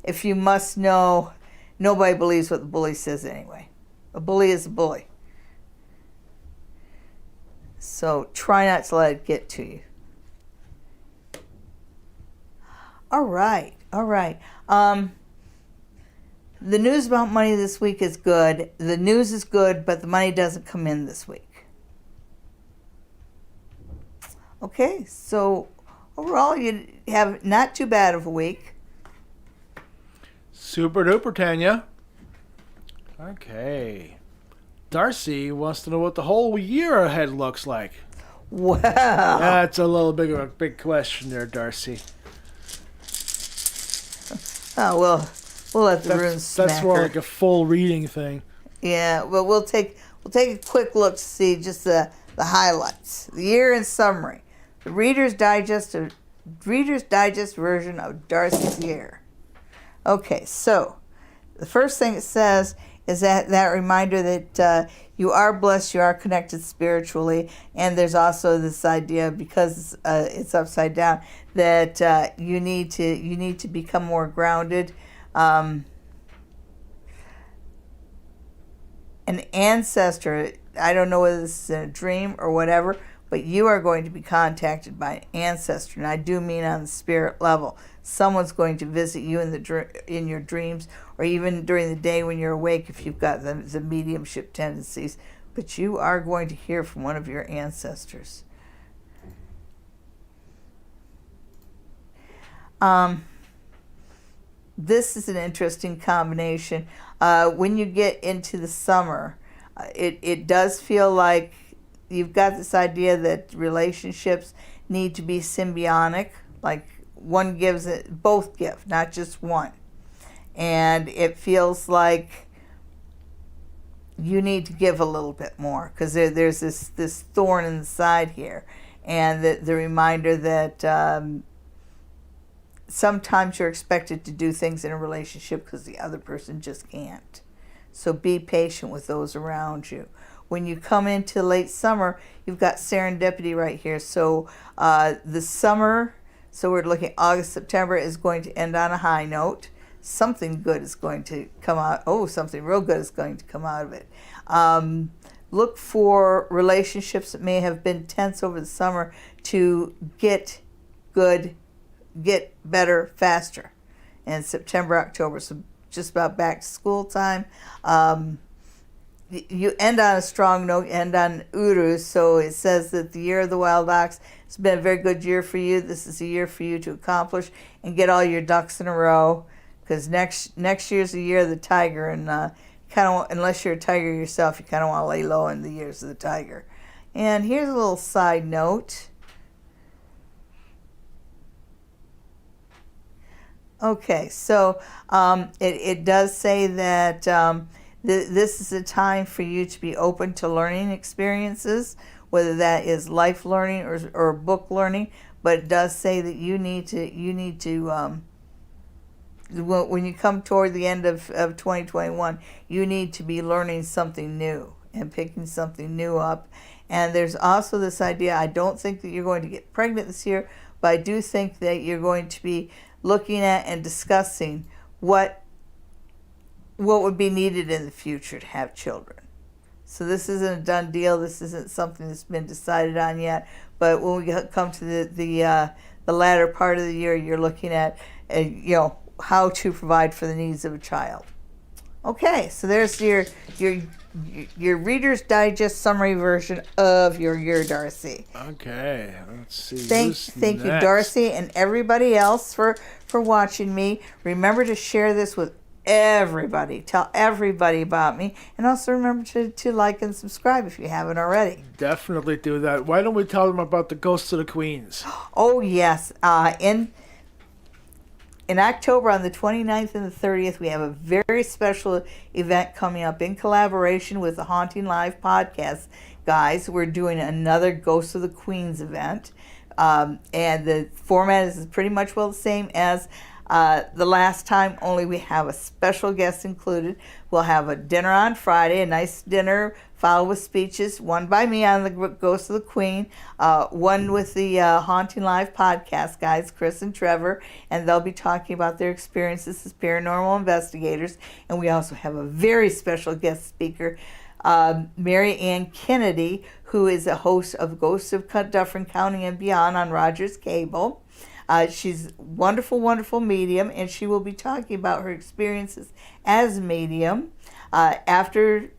if you must know, nobody believes what the bully says anyway. A bully is a bully. So try not to let it get to you. All right. The news about money this week is good. The news is good, but the money doesn't come in this week. Okay, so overall, you have not too bad of a week. Super duper, Tanya. Okay. Darcy wants to know what the whole year ahead looks like. Wow. That's a little bit of a big question there, Darcy. Oh, well, we'll let the runes smack That's more her. like a full reading thing. Yeah, well, we'll take a quick look to see just the highlights. The year in summary. The Reader's Digest version of Darcy's year. Okay, so the first thing it says is that reminder that you are blessed, you are connected spiritually, and there's also this idea, because it's upside down, that you need to become more grounded. An ancestor, I don't know whether this is in a dream or whatever, but you are going to be contacted by an ancestor, and I do mean on the spirit level. Someone's going to visit you in your dreams, or even during the day when you're awake if you've got the mediumship tendencies. But you are going to hear from one of your ancestors. This is an interesting combination. When you get into the summer, it does feel like you've got this idea that relationships need to be symbiotic, like one gives it, both give, not just one. And it feels like you need to give a little bit more, because there's this thorn in the side here, and the reminder that sometimes you're expected to do things in a relationship because the other person just can't. So be patient with those around you. When you come into late summer, you've got serendipity right here. So the summer, so we're looking August, September, is going to end on a high note. Something good is going to come out. Oh, something real good is going to come out of it. Look for relationships that may have been tense over the summer to get better faster. And September, October, so just about back to school time. You end on a strong note, end on Uru, so it says that the year of the wild ox has been a very good year for you. This is a year for you to accomplish and get all your ducks in a row, because next year's the year of the tiger, and unless you're a tiger yourself, you kind of want to lay low in the years of the tiger. And here's a little side note. Okay, so it does say that this is a time for you to be open to learning experiences, whether that is life learning or book learning. But it does say that you need to when you come toward the end of 2021, you need to be learning something new and picking something new up. And there's also this idea, I don't think that you're going to get pregnant this year, but I do think that you're going to be looking at and discussing what would be needed in the future to have children. So this isn't a done deal. This isn't something that's been decided on yet. But when we come to the latter part of the year, you're looking at how to provide for the needs of a child. Okay, so there's your Reader's Digest summary version of your year, Darcy. Okay, let's see. Thank you, Darcy, and everybody else for watching me. Remember to share this with everybody. Tell everybody about me, and also remember to like and subscribe if you haven't already. Definitely do that. Why don't we tell them about the Ghosts of the Queens? Oh yes, in October, on the 29th and the 30th, we have a very special event coming up in collaboration with the Haunting Live podcast guys. We're doing another Ghosts of the Queens event. And the format is pretty much the same as the last time, only we have a special guest included. We'll have a dinner on Friday, a nice dinner followed with speeches, one by me on the Ghost of the Queen, one with the Haunting Live podcast guys, Chris and Trevor, and they'll be talking about their experiences as paranormal investigators. And we also have a very special guest speaker, Mary Ann Kennedy, who is a host of Ghosts of Dufferin County and Beyond on Rogers Cable. She's a wonderful, wonderful medium, and she will be talking about her experiences as a medium. After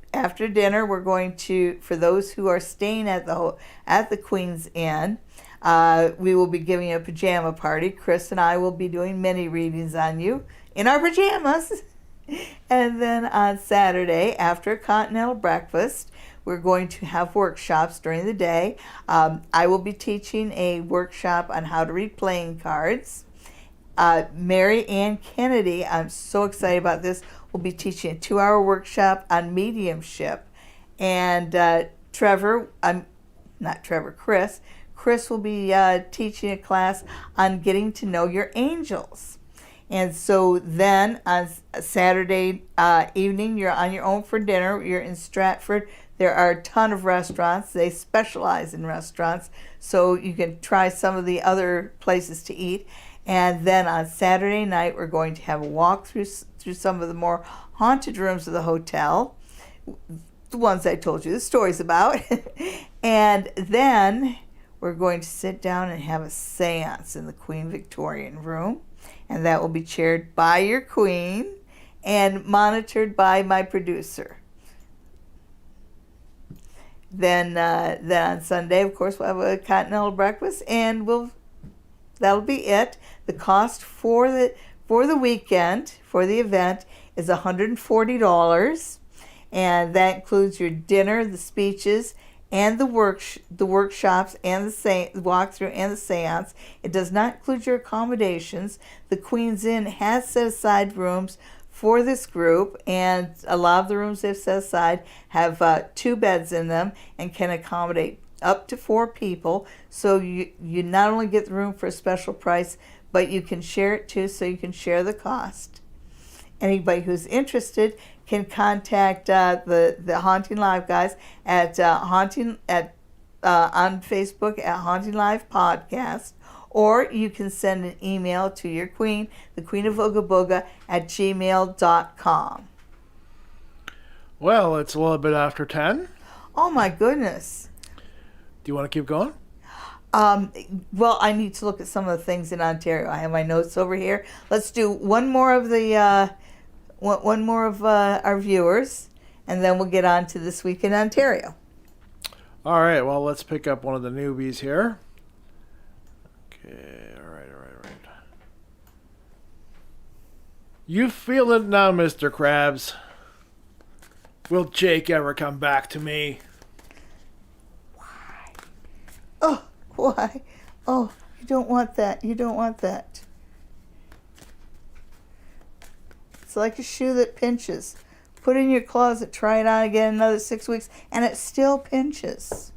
dinner, we're going to, for those who are staying at the Queen's Inn, we will be giving a pajama party. Chris and I will be doing mini readings on you in our pajamas. And then on Saturday, after a continental breakfast, we're going to have workshops during the day. I will be teaching a workshop on how to read playing cards. Mary Ann Kennedy, I'm so excited about this, will be teaching a 2-hour workshop on mediumship. And Chris will be teaching a class on getting to know your angels. And so then on Saturday evening, you're on your own for dinner. You're in Stratford. There are a ton of restaurants. They specialize in restaurants, so you can try some of the other places to eat. And then on Saturday night, we're going to have a walk through some of the more haunted rooms of the hotel, the ones I told you the stories about. And then we're going to sit down and have a seance in the Queen Victorian room. And that will be chaired by your queen and monitored by my producer. Then on Sunday, of course, we'll have a continental breakfast, and that'll be it. The cost for the weekend, for the event, is $140, and that includes your dinner, the speeches, and the workshops, and the walkthrough, and the seance. It does not include your accommodations. The Queen's Inn has set aside rooms for this group, and a lot of the rooms they've set aside have 2 beds in them and can accommodate up to 4 people. So you not only get the room for a special price, but you can share it too, so you can share the cost. Anybody who's interested can contact the Haunting Live guys at on Facebook at Haunting Live Podcast, or you can send an email to your queen, the Queen of Ooga Booga, at gmail.com. Well, it's a little bit after 10. Oh my goodness. Do you want to keep going? Well, I need to look at some of the things in Ontario. I have my notes over here. Let's do one more of our viewers, and then we'll get on to This Week in Ontario. All right, well, let's pick up one of the newbies here. Okay, all right. You feel it now, Mr. Krabs. Will Jake ever come back to me? Why? Oh, why? Oh, you don't want that. You don't want that. It's like a shoe that pinches. Put it in your closet, try it on again another 6 weeks, and it still pinches.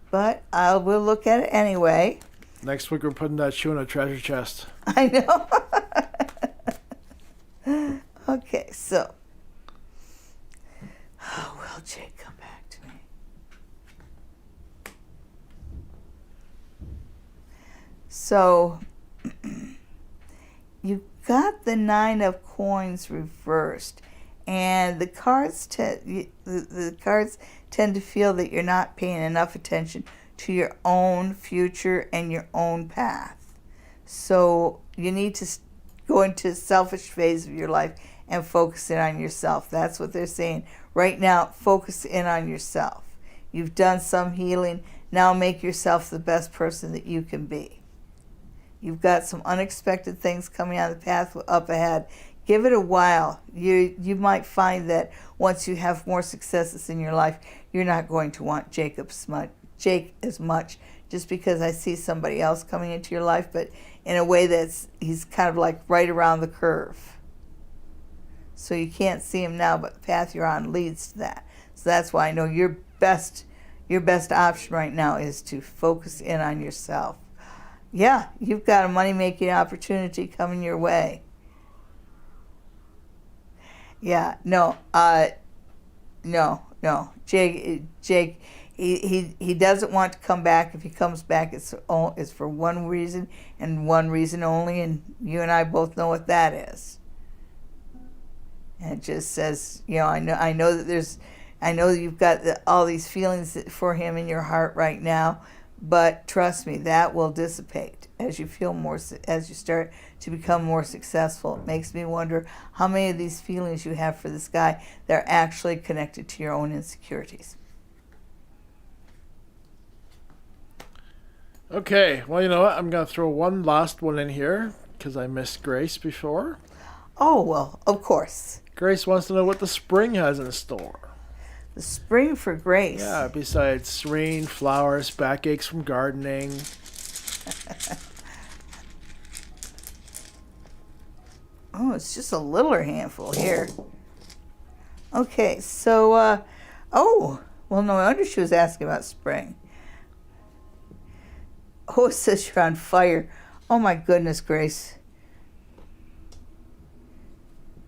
But we'll look at it anyway. Next week we're putting that shoe in a treasure chest. I know. Okay, so. Oh, will Jake come back to me? So, you got the 9 of coins reversed, And the cards the cards tend to feel that you're not paying enough attention to your own future and your own path. So you need to go into a selfish phase of your life and focus in on yourself. That's what they're saying. Right now, focus in on yourself. You've done some healing. Now make yourself the best person that you can be. You've got some unexpected things coming on the path up ahead. Give it a while. You might find that once you have more successes in your life, you're not going to want Jake as much, just because I see somebody else coming into your life, but in a way he's kind of like right around the curve. So you can't see him now, but the path you're on leads to that. So that's why I know your best option right now is to focus in on yourself. Yeah, you've got a money-making opportunity coming your way. Yeah, no. Jake, he doesn't want to come back. If he comes back, it's for one reason and one reason only, and you and I both know what that is. And it just says, I know that you've got all these feelings for him in your heart right now, but trust me, that will dissipate as you start to become more successful. It makes me wonder how many of these feelings you have for this guy that are actually connected to your own insecurities. Okay, well, you know what? I'm going to throw one last one in here because I missed Grace before. Oh, well, of course. Grace wants to know what the spring has in store. The spring for Grace. Yeah, besides rain, flowers, backaches from gardening. Oh, it's just a littler handful here. Okay, so, well, no wonder she was asking about spring. Oh, it says you're on fire. Oh, my goodness, Grace.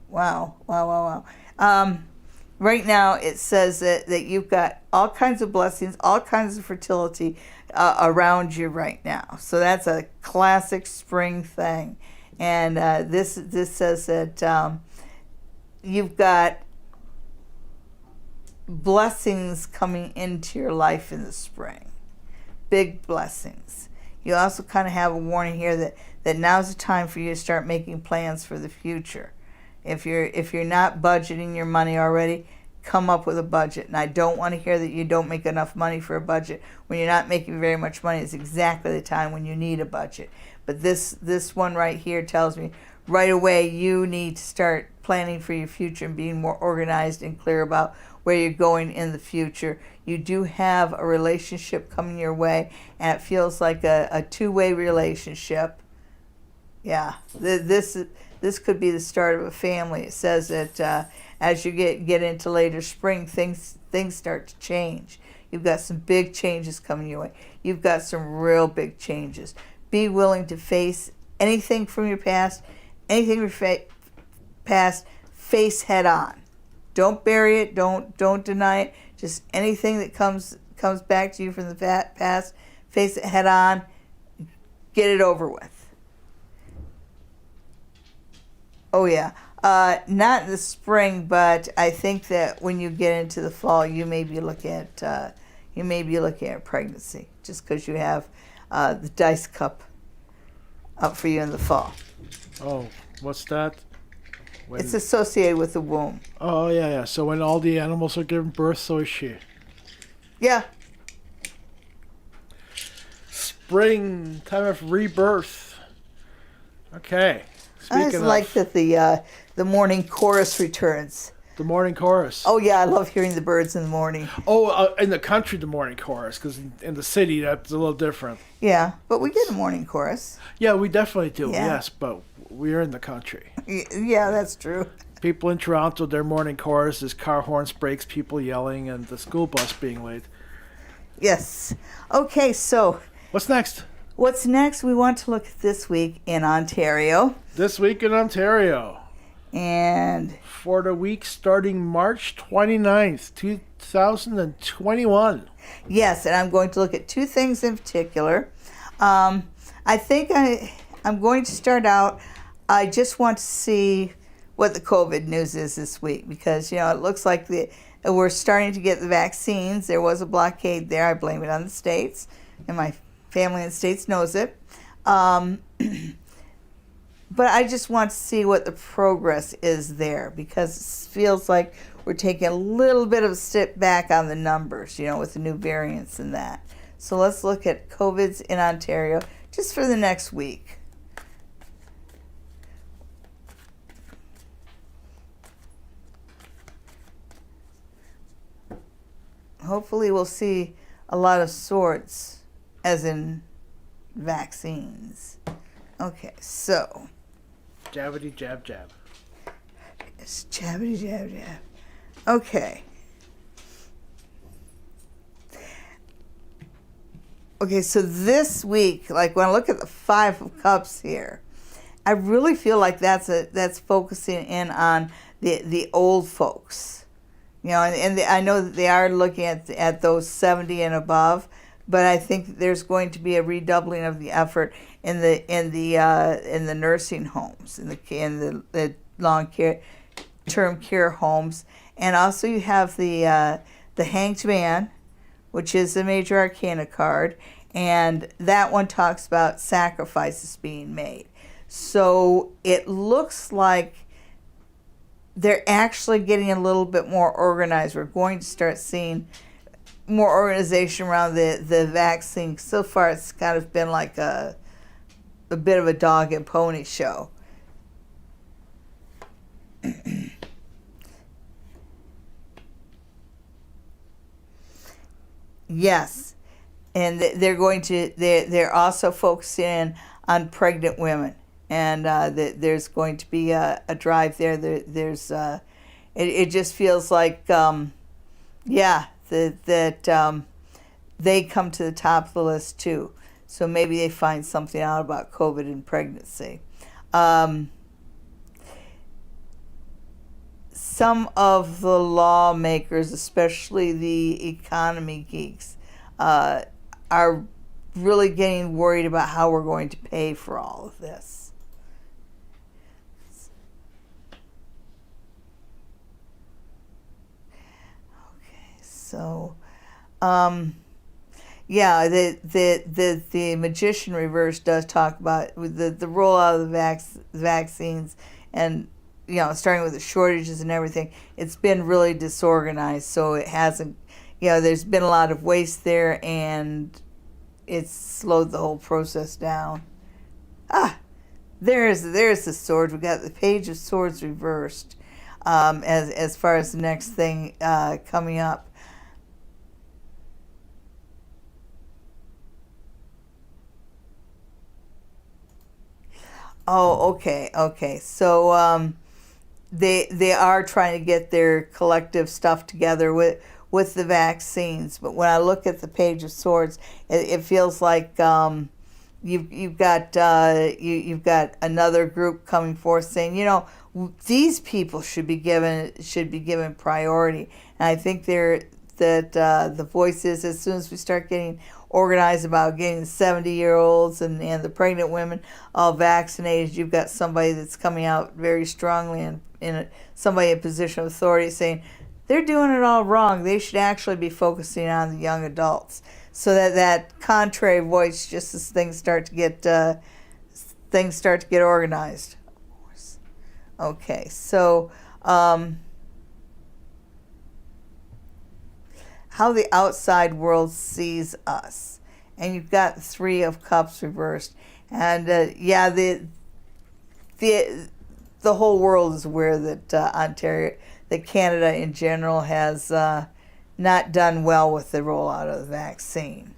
Wow. Right now, it says that you've got all kinds of blessings, all kinds of fertility around you right now. So that's a classic spring thing. And this says that you've got blessings coming into your life in the spring. Big blessings. You also kind of have a warning here that now's the time for you to start making plans for the future. If you're not budgeting your money already, come up with a budget. And I don't want to hear that you don't make enough money for a budget. When you're not making very much money, it's exactly the time when you need a budget. But this one right here tells me right away you need to start planning for your future and being more organized and clear about where you're going in the future. You do have a relationship coming your way, and it feels like a two-way relationship. Yeah, this could be the start of a family. It says that as you get into later spring, things start to change. You've got some big changes coming your way. You've got some real big changes. Be willing to face anything from your past, face head on. Don't bury it. Don't deny it. Just anything that comes back to you from the past, face it head on. Get it over with. Oh yeah. Not in the spring, but I think that when you get into the fall, you may be looking at pregnancy, just because you have the dice cup up for you in the fall. Oh, what's that? It's associated with the womb. Oh, yeah. So when all the animals are giving birth, so is she. Yeah. Spring, time of rebirth. Okay. I just like that the morning chorus returns. The morning chorus. Oh, yeah, I love hearing the birds in the morning. Oh, in the country, the morning chorus, because in the city, that's a little different. Yeah, but we get a morning chorus. Yeah, we definitely do, Yeah. yes, but we're in the country. Yeah, that's true. People in Toronto, their morning chorus is car horns, brakes, people yelling, and the school bus being late. Yes. Okay, so What's next? what's next? We want to look at this week in Ontario. This week in Ontario. And For the week starting March 29th, 2021. yes, and I'm going to look at two things in particular. I think I'm going to start out, I just want to see what the COVID news is this week, because it looks like we're starting to get the vaccines. There was a blockade there. I blame it on the states, and my family in the states knows it. But I just want to see what the progress is there, because it feels like we're taking a little bit of a step back on the numbers, with the new variants and that. So let's look at COVID's in Ontario just for the next week. Hopefully we'll see a lot of swords, as in vaccines. Okay, so. Jabbity jab jab. It's jabbity jab jab. Okay. Okay, so this week, like when I look at the Five of Cups here, I really feel like that's focusing in on the old folks. And I know that they are looking at those 70 and above, but I think there's going to be a redoubling of the effort in the nursing homes, in the long term care homes, and also you have the Hanged Man, which is the Major Arcana card, and that one talks about sacrifices being made. So it looks like they're actually getting a little bit more organized. We're going to start seeing more organization around the vaccine. So far, it's kind of been like a bit of a dog and pony show. Yes, and they're also focusing on pregnant women, and there's going to be a drive there. There's it just feels like that they come to the top of the list too. So maybe they find something out about COVID and pregnancy. Some of the lawmakers, especially the economy geeks, are really getting worried about how we're going to pay for all of this. Okay, so, the Magician reverse does talk about the rollout of the vaccines, and starting with the shortages and everything. It's been really disorganized, so it hasn't. There's been a lot of waste there, and it's slowed the whole process down. There's the sword. We got the Page of Swords reversed. As far as the next thing coming up. Oh, okay. So they are trying to get their collective stuff together with the vaccines. But when I look at the Page of Swords, it feels like you've got another group coming forth saying, these people should be given priority. And I think the voice is, as soon as we start getting organized about getting the 70-year-olds and the pregnant women all vaccinated, you've got somebody that's coming out very strongly in somebody in a position of authority saying they're doing it all wrong. They should actually be focusing on the young adults. So that contrary voice, just as things start to get organized. Okay, so how the outside world sees us, and you've got the Three of Cups reversed, and the whole world is aware that that Canada in general has not done well with the rollout of the vaccine,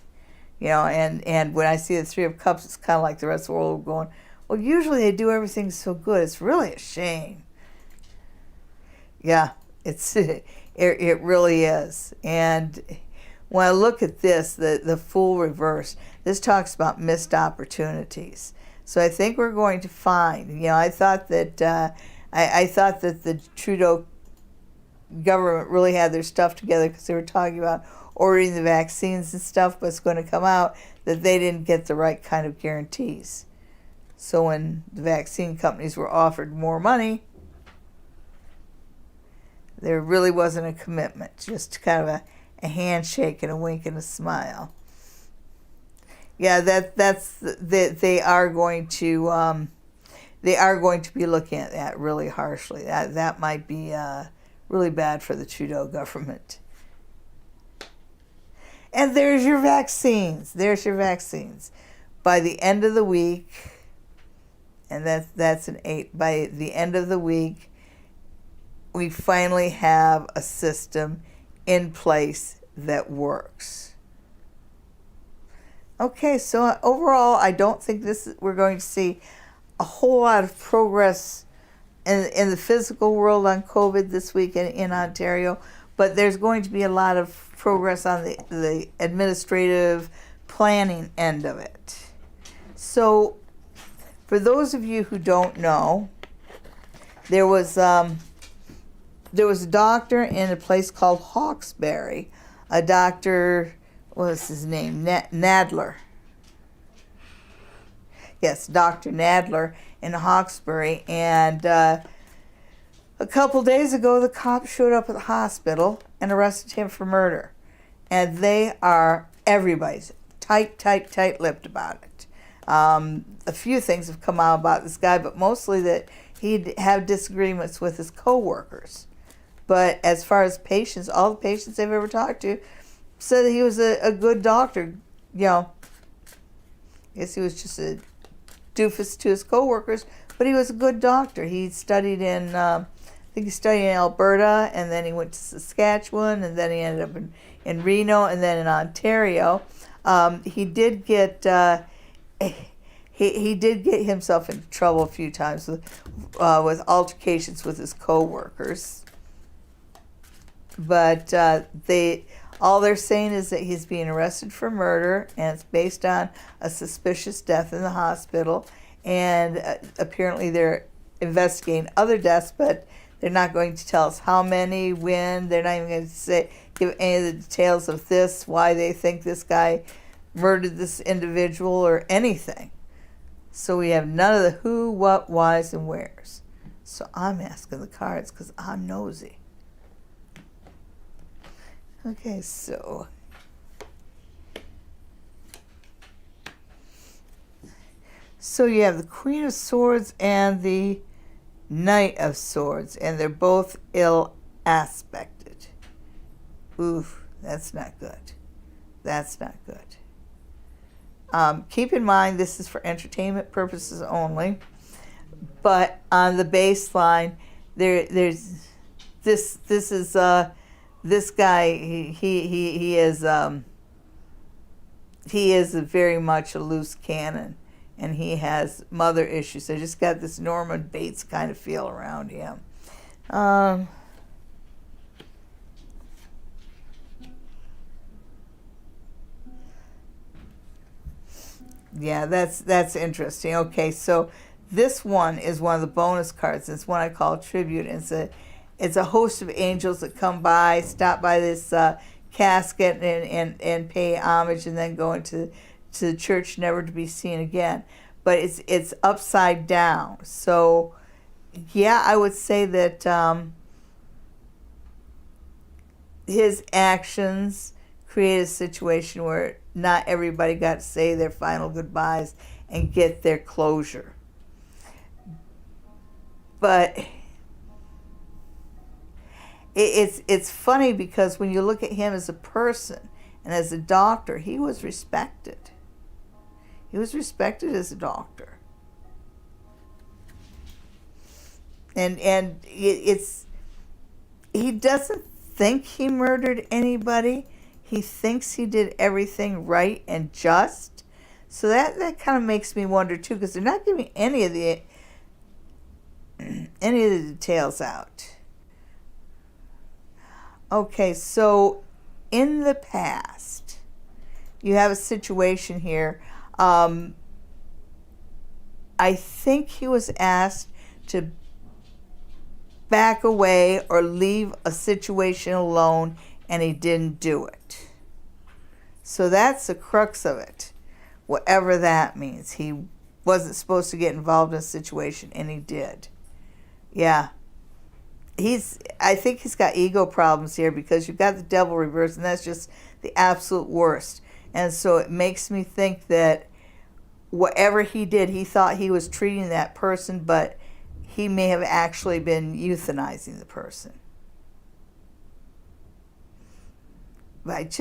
and when I see the Three of Cups, it's kind of like the rest of the world going, well, usually they do everything so good. It's really a shame. Yeah, it really is. And when I look at this, the Fool reverse, this talks about missed opportunities. So I think we're going to find. I thought that I thought that the Trudeau government really had their stuff together because they were talking about ordering the vaccines and stuff, but it's going to come out that they didn't get the right kind of guarantees. So when the vaccine companies were offered more money, There really wasn't a commitment, just kind of a handshake and a wink and a smile. Yeah, they are going to be looking at that really harshly. That might be really bad for the Trudeau government. And there's your vaccines. There's your vaccines. By the end of the week, and that's an 8. By the end of the week, we finally have a system in place that works. Okay, so overall, I don't think we're going to see a whole lot of progress in the physical world on COVID this week in Ontario, but there's going to be a lot of progress on the administrative planning end of it. So, for those of you who don't know, there was a doctor in a place called Hawkesbury, a doctor, what was his name, Nadler. Yes, Dr. Nadler in Hawkesbury, and a couple days ago the cops showed up at the hospital and arrested him for murder. And everybody's tight-lipped about it. A few things have come out about this guy, but mostly that he'd have disagreements with his co-workers. But as far as patients, all the patients they've ever talked to said that he was a good doctor. You know, I guess he was just a doofus to his co-workers, but he was a good doctor. He studied in, I think he studied in Alberta, and then he went to Saskatchewan, and then he ended up in Reno, and then in Ontario. He did get he did get himself into trouble a few times with altercations with his co-workers. But all they're saying is that he's being arrested for murder, and it's based on a suspicious death in the hospital. And apparently they're investigating other deaths, but they're not going to tell us how many, when. They're not even going to give any of the details of why they think this guy murdered this individual or anything. So we have none of the who, what, whys, and wheres. So I'm asking the cards because I'm nosy. Okay, so you have the Queen of Swords and the Knight of Swords, and they're both ill aspected. Oof, that's not good. That's not good. Keep in mind this is for entertainment purposes only, but on the baseline, there's this guy. He is very much a loose cannon, and he has mother issues. I just got this Norman Bates kind of feel around him. Yeah, that's interesting. Okay, so this one is one of the bonus cards. It's one I call Tribute. It's a host of angels that come by, stop by this casket and pay homage, and then go into the church, never to be seen again. But it's upside down. So yeah, I would say that his actions create a situation where not everybody got to say their final goodbyes and get their closure. But it's funny because when you look at him as a person and as a doctor, he was respected. He was respected as a doctor. And he doesn't think he murdered anybody. He thinks he did everything right and just. So that kind of makes me wonder too, because they're not giving any of the details out. Okay, so in the past, you have a situation here. I think he was asked to back away or leave a situation alone, and he didn't do it. So that's the crux of it, whatever that means. He wasn't supposed to get involved in a situation, and he did. Yeah. I think he's got ego problems here, because you've got the devil reversed, and that's just the absolute worst. And so it makes me think that whatever he did, he thought he was treating that person, but he may have actually been euthanizing the person. But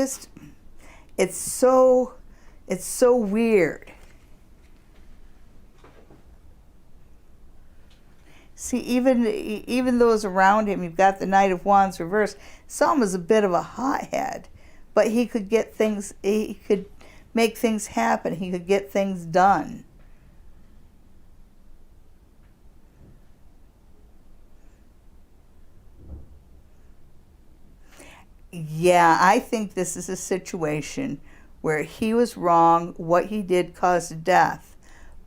it's so weird. See, even those around him, you've got the Knight of Wands reversed. Saw him as a bit of a hothead, but he could get things, he could make things happen, he could get things done. Yeah, I think this is a situation where he was wrong, what he did caused death,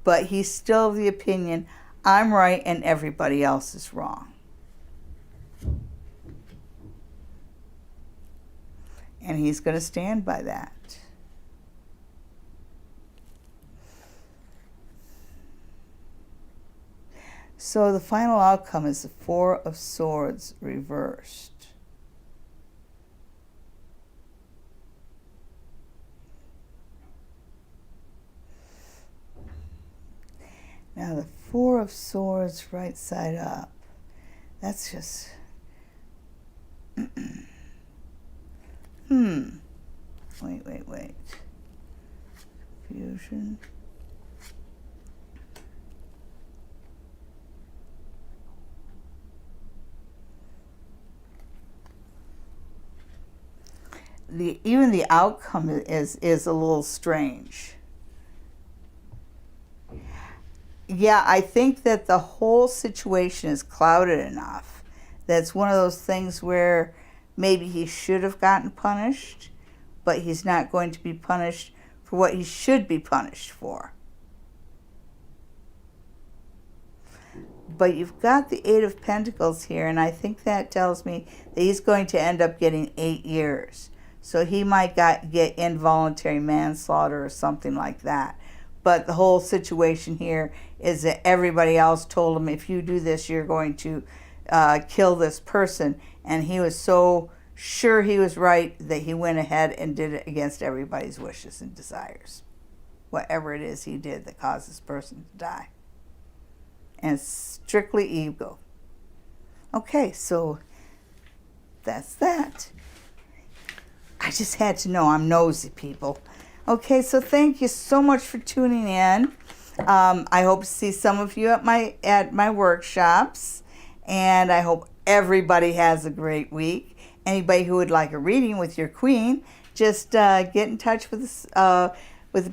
but he's still of the opinion, I'm right and everybody else is wrong. And he's going to stand by that. So the final outcome is the Four of Swords reversed. Now the Four of Swords right side up. That's just... Wait. Confusion. Even the outcome is a little strange. Yeah, I think that the whole situation is clouded enough that it's one of those things where maybe he should have gotten punished, but he's not going to be punished for what he should be punished for. But you've got the Eight of Pentacles here, and I think that tells me that he's going to end up getting 8 years. So he might get involuntary manslaughter or something like that. But the whole situation here is that everybody else told him, if you do this, you're going to kill this person. And he was so sure he was right that he went ahead and did it against everybody's wishes and desires. Whatever it is he did that caused this person to die. And it's strictly ego. Okay, so that's that. I just had to know. I'm nosy, people. Okay, so thank you so much for tuning in. I hope to see some of you at my workshops, and I hope everybody has a great week. Anybody who would like a reading with your queen, just get in touch with the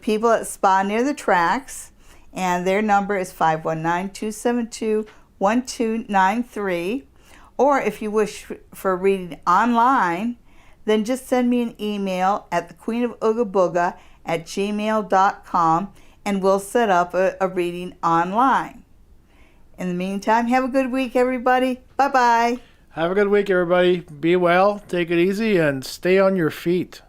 people at Spa Near the Tracks, and their number is 519-272-1293. Or if you wish for a reading online, then just send me an email at thequeenofoogaBooga@gmail.com, and we'll set up a reading online. In the meantime, have a good week, everybody. Bye-bye. Have a good week, everybody. Be well, take it easy, and stay on your feet.